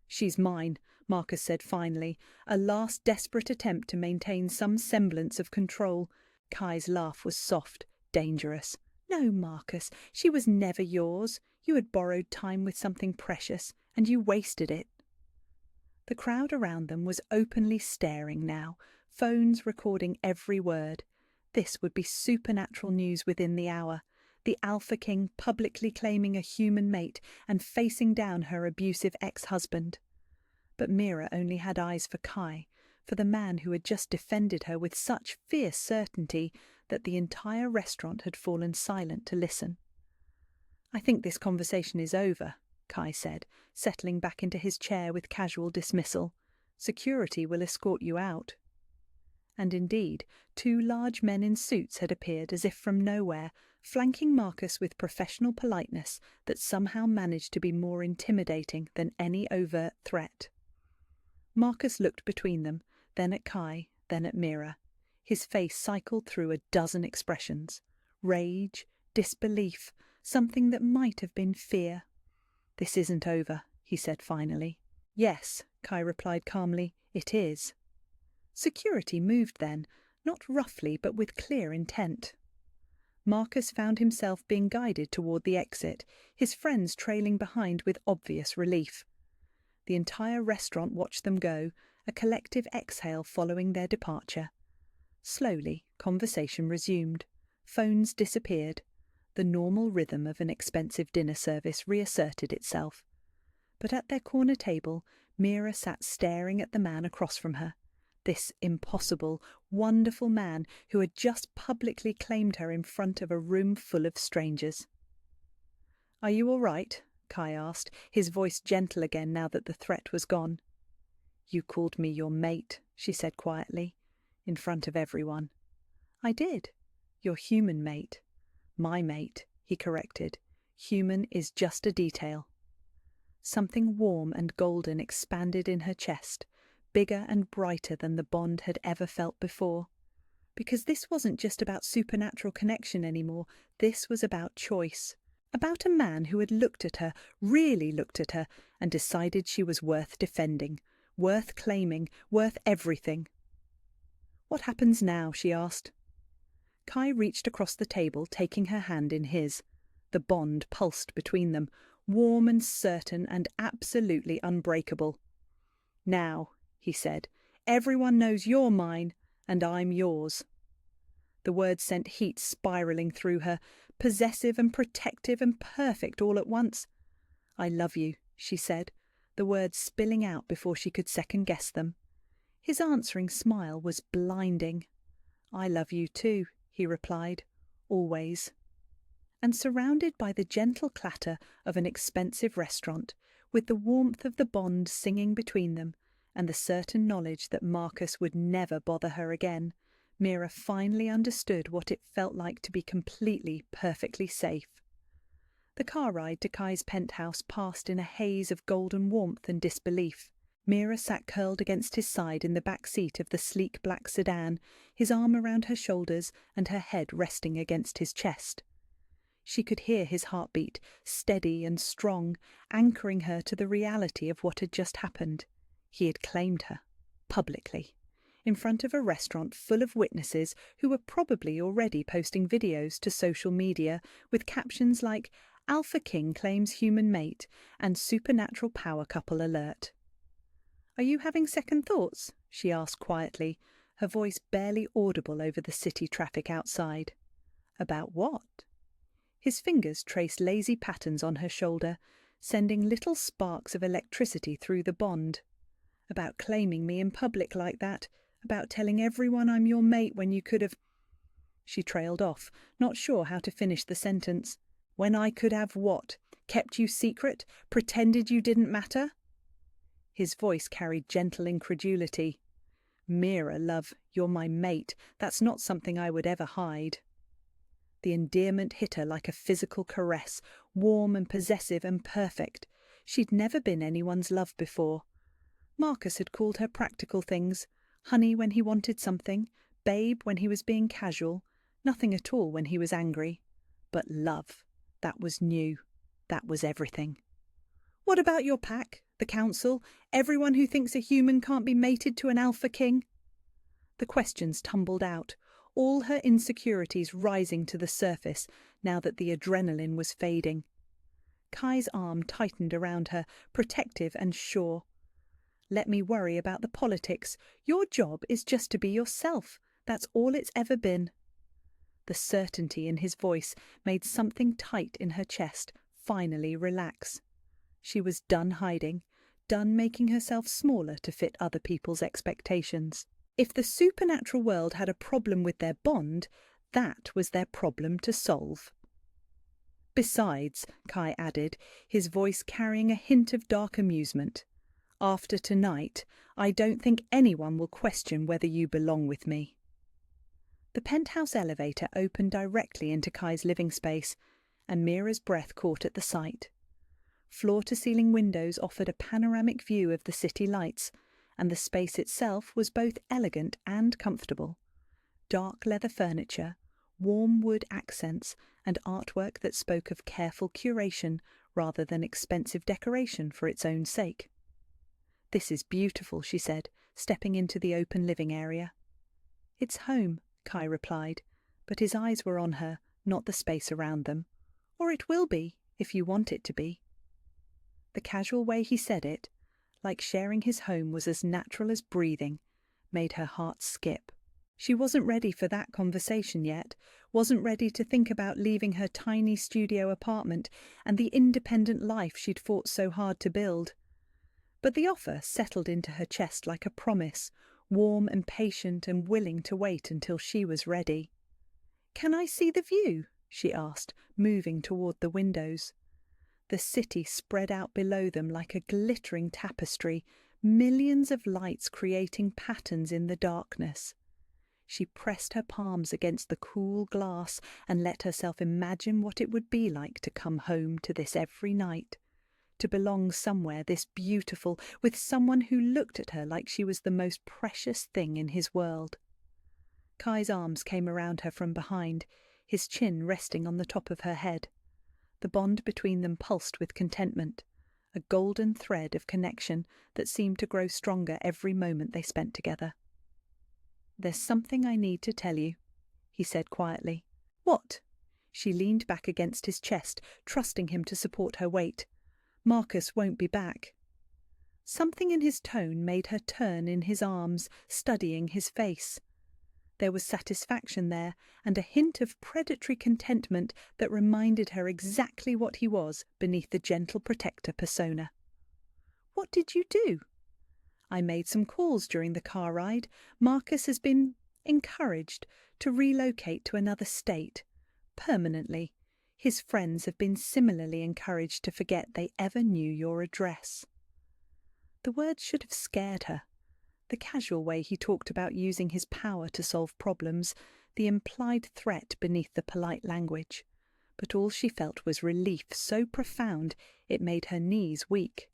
She's mine, Marcus said finally, a last desperate attempt to maintain some semblance of control. Kai's laugh was soft, dangerous. No, Marcus, she was never yours. You had borrowed time with something precious, and you wasted it. The crowd around them was openly staring now, phones recording every word. This would be supernatural news within the hour. The Alpha King publicly claiming a human mate and facing down her abusive ex-husband. But Mira only had eyes for Kai, for the man who had just defended her with such fierce certainty that the entire restaurant had fallen silent to listen. I think this conversation is over, Kai said, settling back into his chair with casual dismissal. Security will escort you out. And indeed, two large men in suits had appeared as if from nowhere, flanking Marcus with professional politeness that somehow managed to be more intimidating than any overt threat. Marcus looked between them, then at Kai, then at Mira. His face cycled through a dozen expressions: rage, disbelief, something that might have been fear. "This isn't over," he said finally. "Yes," Kai replied calmly, "it is." Security moved then, not roughly but with clear intent. Marcus found himself being guided toward the exit, his friends trailing behind with obvious relief. The entire restaurant watched them go, a collective exhale following their departure. Slowly, conversation resumed. Phones disappeared. The normal rhythm of an expensive dinner service reasserted itself. But at their corner table, Mira sat staring at the man across from her. This impossible, wonderful man who had just publicly claimed her in front of a room full of strangers. "Are you all right?" Kai asked, his voice gentle again now that the threat was gone. "You called me your mate," she said quietly, "in front of everyone." "I did. Your human mate." "My mate," he corrected. "Human is just a detail." Something warm and golden expanded in her chest, bigger and brighter than the bond had ever felt before. Because this wasn't just about supernatural connection anymore, this was about choice. About a man who had looked at her, really looked at her, and decided she was worth defending, worth claiming, worth everything. "What happens now?" she asked. Kai reached across the table, taking her hand in his. The bond pulsed between them, warm and certain and absolutely unbreakable. "Now," he said, "everyone knows you're mine, and I'm yours." The words sent heat spiraling through her, possessive and protective and perfect all at once. "I love you," she said, the words spilling out before she could second-guess them. His answering smile was blinding. "I love you too," he replied, "always." And surrounded by the gentle clatter of an expensive restaurant, with the warmth of the bond singing between them, and the certain knowledge that Marcus would never bother her again, Mira finally understood what it felt like to be completely, perfectly safe. The car ride to Kai's penthouse passed in a haze of golden warmth and disbelief. Mira sat curled against his side in the back seat of the sleek black sedan, his arm around her shoulders and her head resting against his chest. She could hear his heartbeat, steady and strong, anchoring her to the reality of what had just happened. He had claimed her, publicly, in front of a restaurant full of witnesses who were probably already posting videos to social media with captions like "Alpha King claims human mate" and "Supernatural power couple alert." "Are you having second thoughts?" she asked quietly, her voice barely audible over the city traffic outside. "About what?" His fingers traced lazy patterns on her shoulder, sending little sparks of electricity through the bond. "About claiming me in public like that, about telling everyone I'm your mate when you could have—" She trailed off, not sure how to finish the sentence. "When I could have what? Kept you secret? Pretended you didn't matter?" His voice carried gentle incredulity. "Mira, love, you're my mate. That's not something I would ever hide." The endearment hit her like a physical caress, warm and possessive and perfect. She'd never been anyone's love before. Marcus had called her practical things: honey when he wanted something, babe when he was being casual, nothing at all when he was angry. But love, that was new. That was everything. "What about your pack, the council, everyone who thinks a human can't be mated to an alpha king?" The questions tumbled out, all her insecurities rising to the surface now that the adrenaline was fading. Kai's arm tightened around her, protective and sure. "Let me worry about the politics. Your job is just to be yourself. That's all it's ever been." The certainty in his voice made something tight in her chest finally relax. She was done hiding, done making herself smaller to fit other people's expectations. If the supernatural world had a problem with their bond, that was their problem to solve. "Besides," Kai added, his voice carrying a hint of dark amusement, After tonight, I don't think anyone will question whether you belong with me." The penthouse elevator opened directly into Kai's living space, and Mira's breath caught at the sight. Floor-to-ceiling windows offered a panoramic view of the city lights, and the space itself was both elegant and comfortable. Dark leather furniture, warm wood accents, and artwork that spoke of careful curation rather than expensive decoration for its own sake. "This is beautiful," she said, stepping into the open living area. "It's home," Kai replied, but his eyes were on her, not the space around them. "Or it will be, if you want it to be." The casual way he said it, like sharing his home was as natural as breathing, made her heart skip. She wasn't ready for that conversation yet, wasn't ready to think about leaving her tiny studio apartment and the independent life she'd fought so hard to build. But the offer settled into her chest like a promise, warm and patient and willing to wait until she was ready. "Can I see the view?" she asked, moving toward the windows. The city spread out below them like a glittering tapestry, millions of lights creating patterns in the darkness. She pressed her palms against the cool glass and let herself imagine what it would be like to come home to this every night, to belong somewhere this beautiful, with someone who looked at her like she was the most precious thing in his world. Kai's arms came around her from behind, his chin resting on the top of her head. The bond between them pulsed with contentment, a golden thread of connection that seemed to grow stronger every moment they spent together. "There's something I need to tell you," he said quietly. "What?" She leaned back against his chest, trusting him to support her weight. "Marcus won't be back." Something in his tone made her turn in his arms, studying his face. There was satisfaction there, and a hint of predatory contentment that reminded her exactly what he was beneath the gentle protector persona. "What did you do?" "I made some calls during the car ride. Marcus has been encouraged to relocate to another state, permanently. His friends have been similarly encouraged to forget they ever knew your address." The words should have scared her. The casual way he talked about using his power to solve problems, the implied threat beneath the polite language. But all she felt was relief so profound it made her knees weak.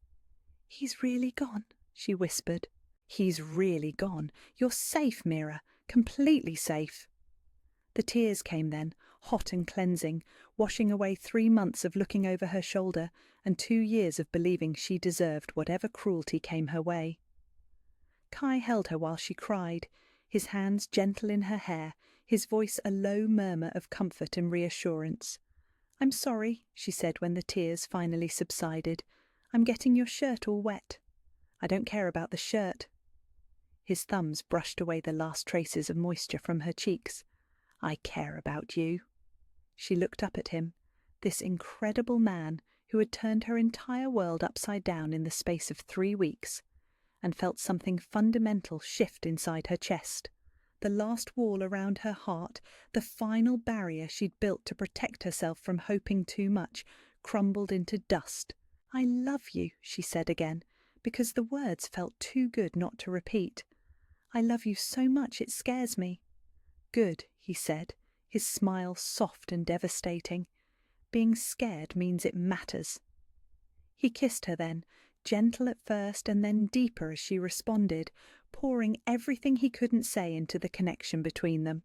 "He's really gone," she whispered. "He's really gone. You're safe, Mira, completely safe." The tears came then, hot and cleansing, washing away 3 months of looking over her shoulder and 2 years of believing she deserved whatever cruelty came her way. Kai held her while she cried, his hands gentle in her hair, his voice a low murmur of comfort and reassurance. "I'm sorry," she said when the tears finally subsided. "I'm getting your shirt all wet." "I don't care about the shirt." His thumbs brushed away the last traces of moisture from her cheeks. "I care about you." She looked up at him, this incredible man who had turned her entire world upside down in the space of 3 weeks, and felt something fundamental shift inside her chest. The last wall around her heart, the final barrier she'd built to protect herself from hoping too much, crumbled into dust. "I love you," she said again, because the words felt too good not to repeat. "I love you so much it scares me." "Good," he said, his smile soft and devastating. "Being scared means it matters." He kissed her then, gentle at first and then deeper as she responded, pouring everything he couldn't say into the connection between them.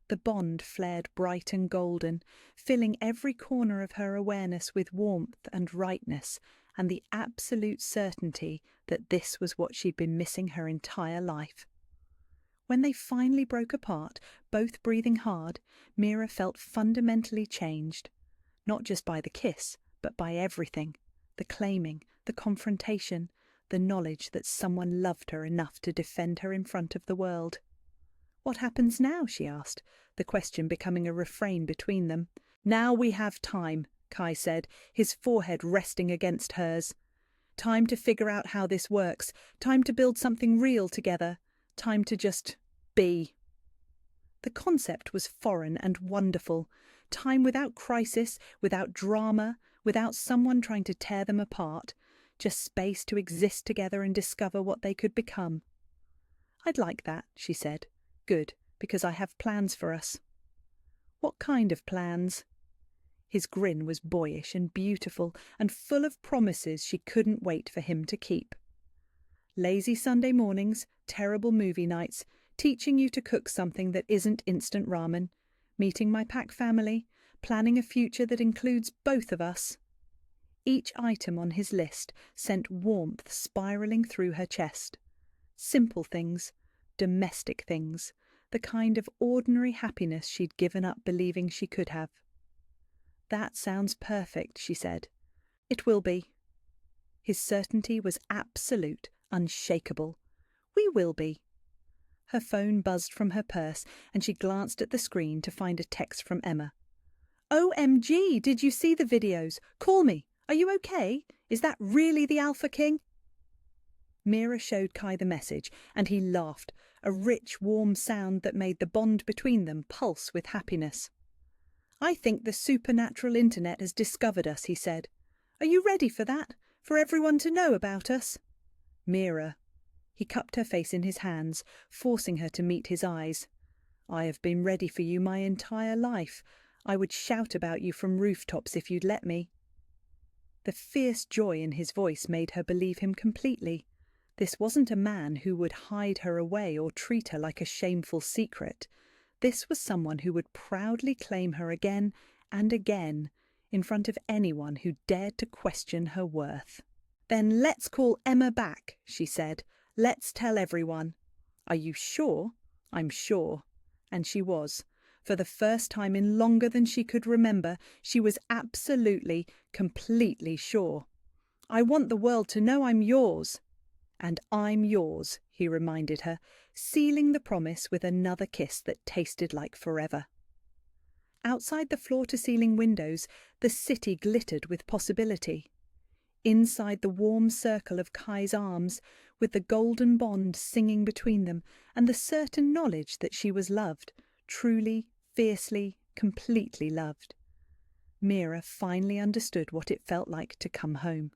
The bond flared bright and golden, filling every corner of her awareness with warmth and rightness, and the absolute certainty that this was what she'd been missing her entire life. When they finally broke apart, both breathing hard, Mira felt fundamentally changed, not just by the kiss, but by everything. The claiming, the confrontation, the knowledge that someone loved her enough to defend her in front of the world. "What happens now?" she asked, the question becoming a refrain between them. "Now we have time," Kai said, his forehead resting against hers. "Time to figure out how this works, time to build something real together, time to just be." The concept was foreign and wonderful. Time without crisis, without drama, without someone trying to tear them apart. just space to exist together and discover what they could become. "I'd like that," she said. "Good, because I have plans for us." "What kind of plans?" His grin was boyish and beautiful and full of promises she couldn't wait for him to keep. "Lazy Sunday mornings, terrible movie nights, teaching you to cook something that isn't instant ramen, meeting my pack family, planning a future that includes both of us." Each item on his list sent warmth spiraling through her chest. Simple things, domestic things, the kind of ordinary happiness she'd given up believing she could have. "That sounds perfect," she said. "It will be." His certainty was absolute, unshakable. "We will be." Her phone buzzed from her purse, and she glanced at the screen to find a text from Emma. "OMG, did you see the videos? Call me. Are you okay? Is that really the Alpha King?" Mira showed Kai the message, and he laughed, a rich, warm sound that made the bond between them pulse with happiness. "I think the supernatural internet has discovered us," he said. "Are you ready for that? For everyone to know about us?" "Mira." He cupped her face in his hands, forcing her to meet his eyes. "I have been ready for you my entire life. I would shout about you from rooftops if you'd let me." The fierce joy in his voice made her believe him completely. This wasn't a man who would hide her away or treat her like a shameful secret. This was someone who would proudly claim her again and again in front of anyone who dared to question her worth. "Then let's call Emma back," she said. "Let's tell everyone." "Are you sure?" "I'm sure." And she was. For the first time in longer than she could remember, she was absolutely, completely sure. "I want the world to know I'm yours." "And I'm yours," he reminded her, sealing the promise with another kiss that tasted like forever. Outside the floor-to-ceiling windows, the city glittered with possibility. Inside the warm circle of Kai's arms, with the golden bond singing between them, and the certain knowledge that she was loved, truly, fiercely, completely loved. Mira finally understood what it felt like to come home.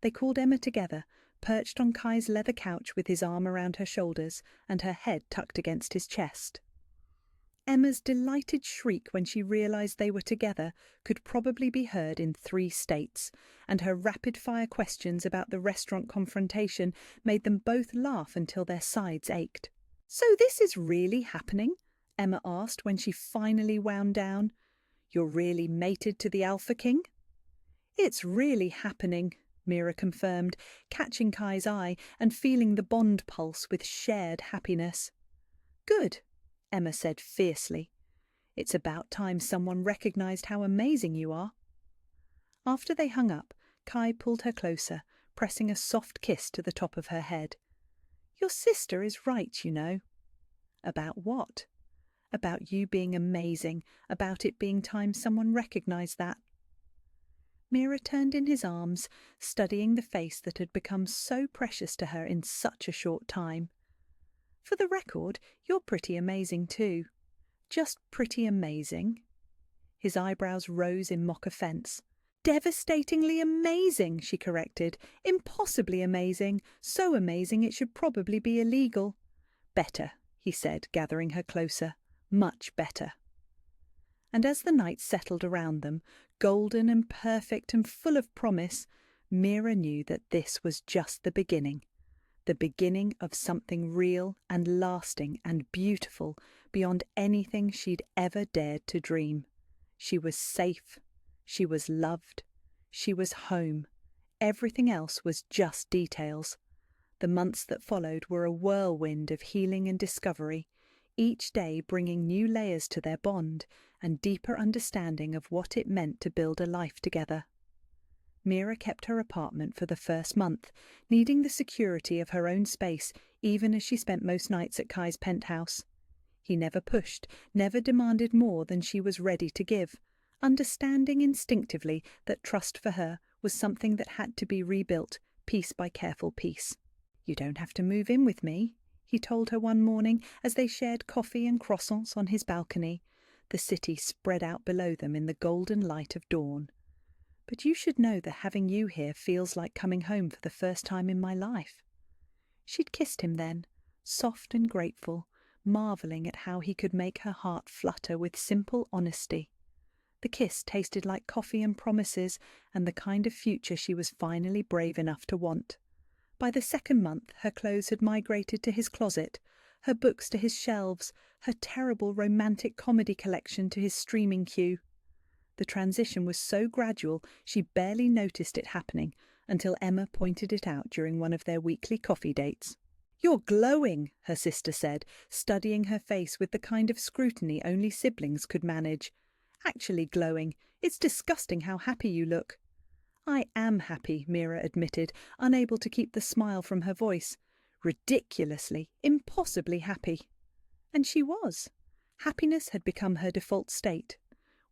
They called Emma together, perched on Kai's leather couch with his arm around her shoulders and her head tucked against his chest. Emma's delighted shriek when she realized they were together could probably be heard in 3 states, and her rapid-fire questions about the restaurant confrontation made them both laugh until their sides ached. "So this is really happening?" Emma asked when she finally wound down. "You're really mated to the Alpha King?" "It's really happening," Mira confirmed, catching Kai's eye and feeling the bond pulse with shared happiness. "Good," Emma said fiercely. "It's about time someone recognized how amazing you are." After they hung up, Kai pulled her closer, pressing a soft kiss to the top of her head. "Your sister is right, you know." "About what?" "About you being amazing, about it being time someone recognized that." Mira turned in his arms, studying the face that had become so precious to her in such a short time. "For the record, you're pretty amazing too." "Just pretty amazing?" His eyebrows rose in mock offence. "Devastatingly amazing," she corrected. "Impossibly amazing, so amazing it should probably be illegal." "Better," he said, gathering her closer. "Much better." And as the night settled around them, golden and perfect and full of promise, Mira knew that this was just the beginning of something real and lasting and beautiful beyond anything she'd ever dared to dream. She was safe. She was loved. She was home. Everything else was just details. The months that followed were a whirlwind of healing and discovery, each day bringing new layers to their bond and deeper understanding of what it meant to build a life together. Mira kept her apartment for the first month, needing the security of her own space even as she spent most nights at Kai's penthouse. He never pushed, never demanded more than she was ready to give, understanding instinctively that trust for her was something that had to be rebuilt, piece by careful piece. "You don't have to move in with me," he told her one morning as they shared coffee and croissants on his balcony, the city spread out below them in the golden light of dawn. but you should know that having you here feels like coming home for the first time in my life." She'd kissed him then, soft and grateful, marvelling at how he could make her heart flutter with simple honesty. The kiss tasted like coffee and promises and the kind of future she was finally brave enough to want. By the second month, her clothes had migrated to his closet, her books to his shelves, her terrible romantic comedy collection to his streaming queue. The transition was so gradual she barely noticed it happening until Emma pointed it out during one of their weekly coffee dates. "You're glowing," her sister said, studying her face with the kind of scrutiny only siblings could manage. "Actually glowing. It's disgusting how happy you look." "I am happy," Mira admitted, unable to keep the smile from her voice. Ridiculously, impossibly happy. And she was. Happiness had become her default state.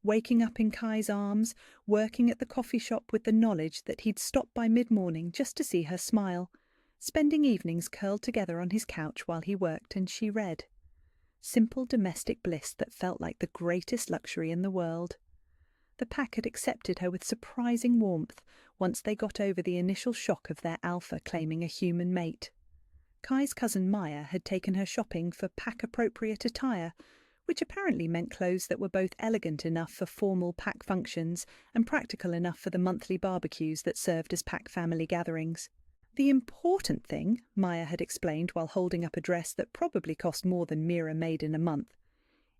Waking up in Kai's arms, working at the coffee shop with the knowledge that he'd stop by mid-morning just to see her smile, spending evenings curled together on his couch while he worked and she read. Simple domestic bliss that felt like the greatest luxury in the world. The pack had accepted her with surprising warmth once they got over the initial shock of their alpha claiming a human mate. Kai's cousin Maya had taken her shopping for pack-appropriate attire, which apparently meant clothes that were both elegant enough for formal pack functions and practical enough for the monthly barbecues that served as pack family gatherings. "The important thing," Maya had explained while holding up a dress that probably cost more than Mira made in a month,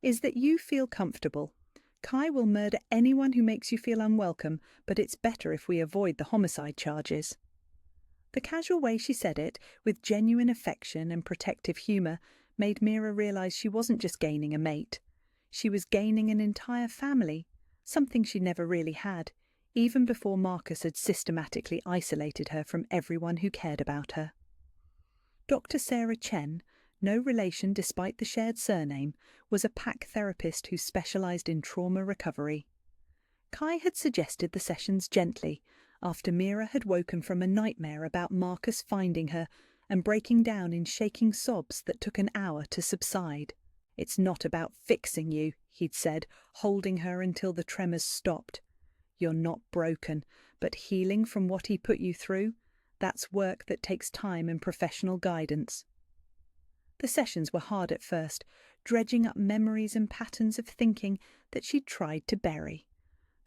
"is that you feel comfortable. Kai will murder anyone who makes you feel unwelcome, but it's better if we avoid the homicide charges." The casual way she said it, with genuine affection and protective humour, made Mira realise she wasn't just gaining a mate. She was gaining an entire family, something she never really had, even before Marcus had systematically isolated her from everyone who cared about her. Dr. Sarah Chen, no relation despite the shared surname, was a pack therapist who specialised in trauma recovery. Kai had suggested the sessions gently, after Mira had woken from a nightmare about Marcus finding her and breaking down in shaking sobs that took an hour to subside. "It's not about fixing you," he'd said, holding her until the tremors stopped. "You're not broken, but healing from what he put you through, that's work that takes time and professional guidance." The sessions were hard at first, dredging up memories and patterns of thinking that she'd tried to bury.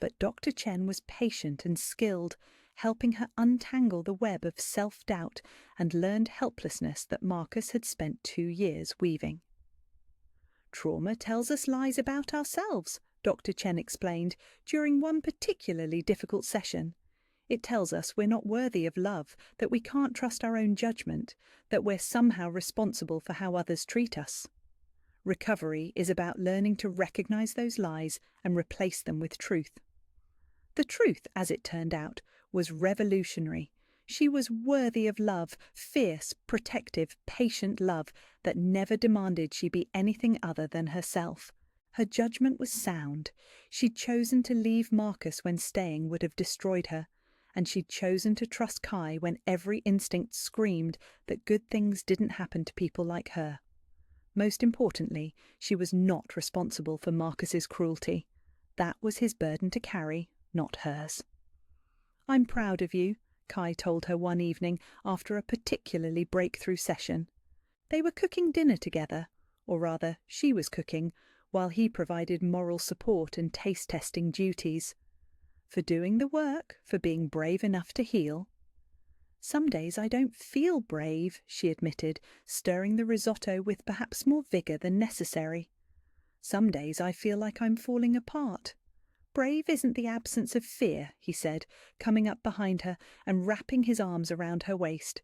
But Dr. Chen was patient and skilled, helping her untangle the web of self-doubt and learned helplessness that Marcus had spent 2 years weaving. "Trauma tells us lies about ourselves," Dr. Chen explained during one particularly difficult session. "It tells us we're not worthy of love, that we can't trust our own judgment, that we're somehow responsible for how others treat us. Recovery is about learning to recognize those lies and replace them with truth." The truth, as it turned out, was revolutionary. She was worthy of love, fierce, protective, patient love that never demanded she be anything other than herself. Her judgment was sound. She'd chosen to leave Marcus when staying would have destroyed her, and she'd chosen to trust Kai when every instinct screamed that good things didn't happen to people like her. Most importantly, she was not responsible for Marcus's cruelty. That was his burden to carry, not hers. "I'm proud of you," Kai told her one evening after a particularly breakthrough session. They were cooking dinner together, or rather, she was cooking, while he provided moral support and taste-testing duties. "For doing the work, for being brave enough to heal." "Some days I don't feel brave," she admitted, stirring the risotto with perhaps more vigour than necessary. "Some days I feel like I'm falling apart." "Brave isn't the absence of fear," he said, coming up behind her and wrapping his arms around her waist.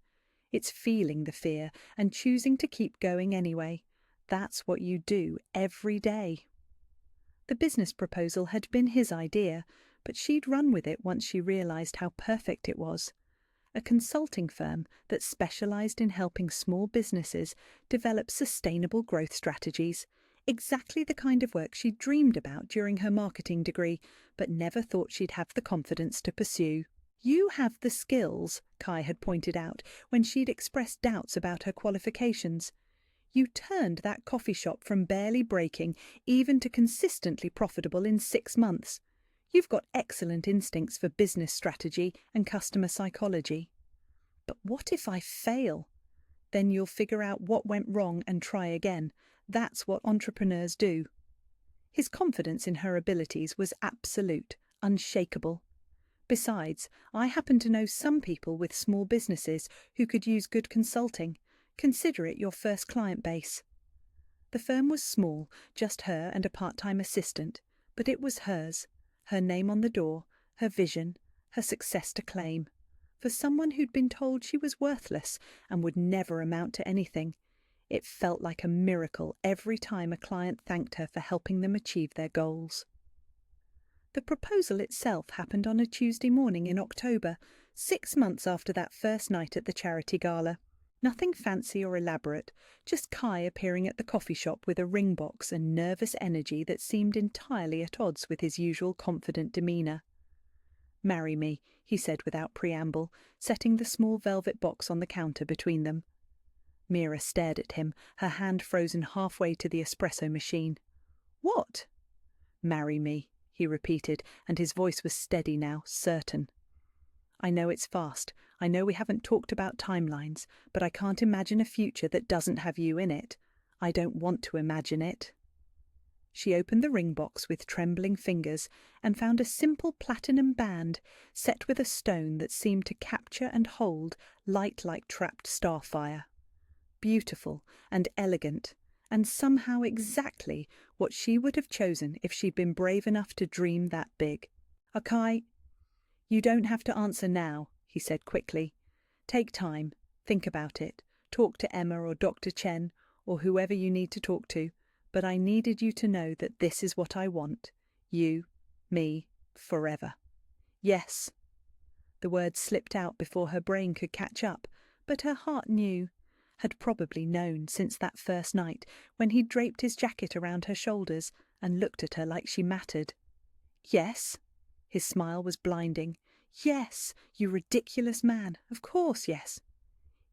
"It's feeling the fear and choosing to keep going anyway. That's what you do every day." The business proposal had been his idea, but she'd run with it once she realised how perfect it was. A consulting firm that specialised in helping small businesses develop sustainable growth strategies. Exactly the kind of work she'd dreamed about during her marketing degree, but never thought she'd have the confidence to pursue. "You have the skills," Kai had pointed out when she'd expressed doubts about her qualifications. "You turned that coffee shop from barely breaking even to consistently profitable in 6 months. You've got excellent instincts for business strategy and customer psychology. But what if I fail? Then you'll figure out what went wrong and try again. That's what entrepreneurs do. His confidence in her abilities was absolute, unshakable. Besides, I happen to know some people with small businesses who could use good consulting. Consider it your first client base. The firm was small, just her and a part-time assistant, but it was hers, her name on the door, her vision, her success to claim. For someone who'd been told she was worthless and would never amount to anything, it felt like a miracle every time a client thanked her for helping them achieve their goals. The proposal itself happened on a Tuesday morning in October, 6 months after that first night at the charity gala. Nothing fancy or elaborate, just Kai appearing at the coffee shop with a ring box and nervous energy that seemed entirely at odds with his usual confident demeanour. "Marry me," he said without preamble, setting the small velvet box on the counter between them. Mira stared at him, her hand frozen halfway to the espresso machine. "What?" "Marry me," he repeated, and his voice was steady now, certain. "I know it's fast. I know we haven't talked about timelines, but I can't imagine a future that doesn't have you in it. I don't want to imagine it." She opened the ring box with trembling fingers and found a simple platinum band set with a stone that seemed to capture and hold light like trapped starfire. Beautiful and elegant, and somehow exactly what she would have chosen if she'd been brave enough to dream that big. "Okay, you don't have to answer now," he said quickly. "Take time, think about it, talk to Emma or Dr. Chen or whoever you need to talk to, but I needed you to know that this is what I want. You, me, forever." "Yes." The words slipped out before her brain could catch up, but her heart knew, had probably known since that first night when he draped his jacket around her shoulders and looked at her like she mattered. "Yes." His smile was blinding. "Yes, you ridiculous man. Of course, yes."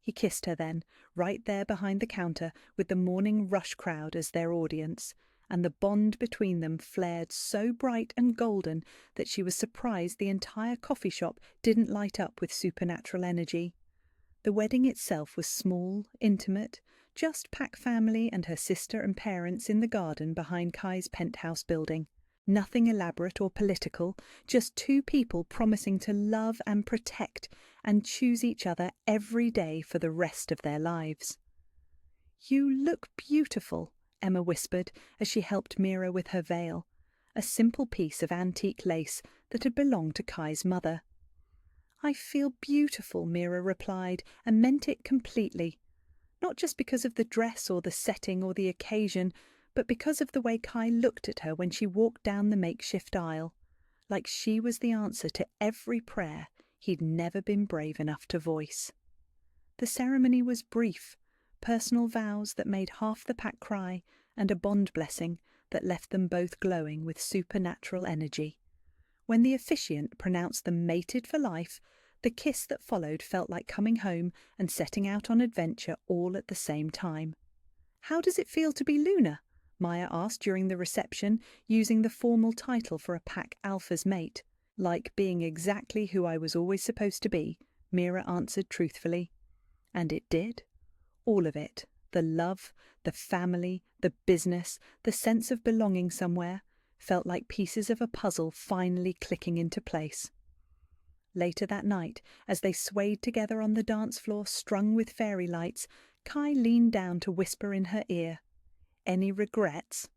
He kissed her then, right there behind the counter with the morning rush crowd as their audience, and the bond between them flared so bright and golden that she was surprised the entire coffee shop didn't light up with supernatural energy. The wedding itself was small, intimate, just Pack family and her sister and parents in the garden behind Kai's penthouse building. Nothing elaborate or political, just two people promising to love and protect and choose each other every day for the rest of their lives. "You look beautiful," Emma whispered as she helped Mira with her veil, a simple piece of antique lace that had belonged to Kai's mother. "I feel beautiful," Mira replied, and meant it completely. Not just because of the dress or the setting or the occasion, but because of the way Kai looked at her when she walked down the makeshift aisle, like she was the answer to every prayer he'd never been brave enough to voice. The ceremony was brief, personal vows that made half the pack cry, and a bond blessing that left them both glowing with supernatural energy. When the officiant pronounced them mated for life, the kiss that followed felt like coming home and setting out on adventure all at the same time. "How does it feel to be Luna?" Maya asked during the reception, using the formal title for a pack alpha's mate. "Like being exactly who I was always supposed to be," Mira answered truthfully. And it did. All of it. The love, the family, the business, the sense of belonging somewhere, felt like pieces of a puzzle finally clicking into place. Later that night, as they swayed together on the dance floor strung with fairy lights, Kai leaned down to whisper in her ear. "Any regrets?"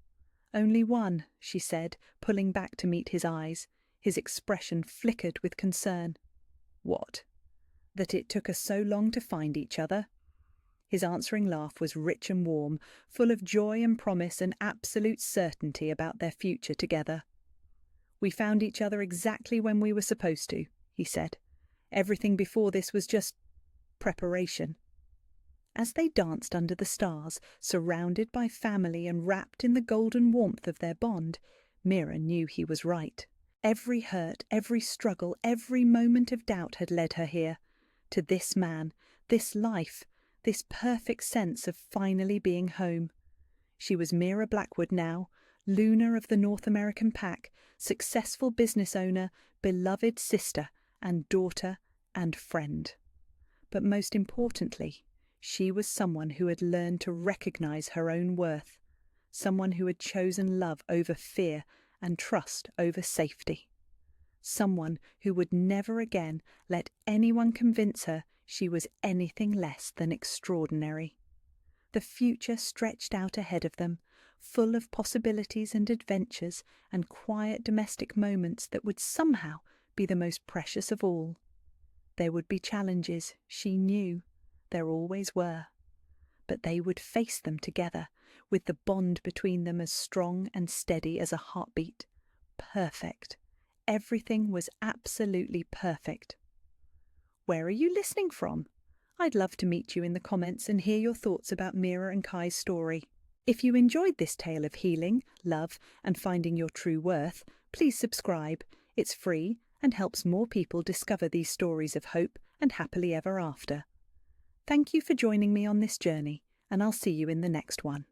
"Only one," she said, pulling back to meet his eyes. His expression flickered with concern. "What?" "That it took us so long to find each other." His answering laugh was rich and warm, full of joy and promise and absolute certainty about their future together. "We found each other exactly when we were supposed to," he said. "Everything before this was just preparation." As they danced under the stars, surrounded by family and wrapped in the golden warmth of their bond, Mira knew he was right. Every hurt, every struggle, every moment of doubt had led her here, to this man, this life, this perfect sense of finally being home. She was Mira Blackwood now, Luna of the North American pack, successful business owner, beloved sister and daughter and friend. But most importantly, she was someone who had learned to recognize her own worth, someone who had chosen love over fear and trust over safety, someone who would never again let anyone convince her she was anything less than extraordinary. The future stretched out ahead of them, full of possibilities and adventures and quiet domestic moments that would somehow be the most precious of all. There would be challenges, she knew. There always were. But they would face them together, with the bond between them as strong and steady as a heartbeat. Perfect. Everything was absolutely perfect. Where are you listening from? I'd love to meet you in the comments and hear your thoughts about Mira and Kai's story. If you enjoyed this tale of healing, love, and finding your true worth, please subscribe. It's free and helps more people discover these stories of hope and happily ever after. Thank you for joining me on this journey, and I'll see you in the next one.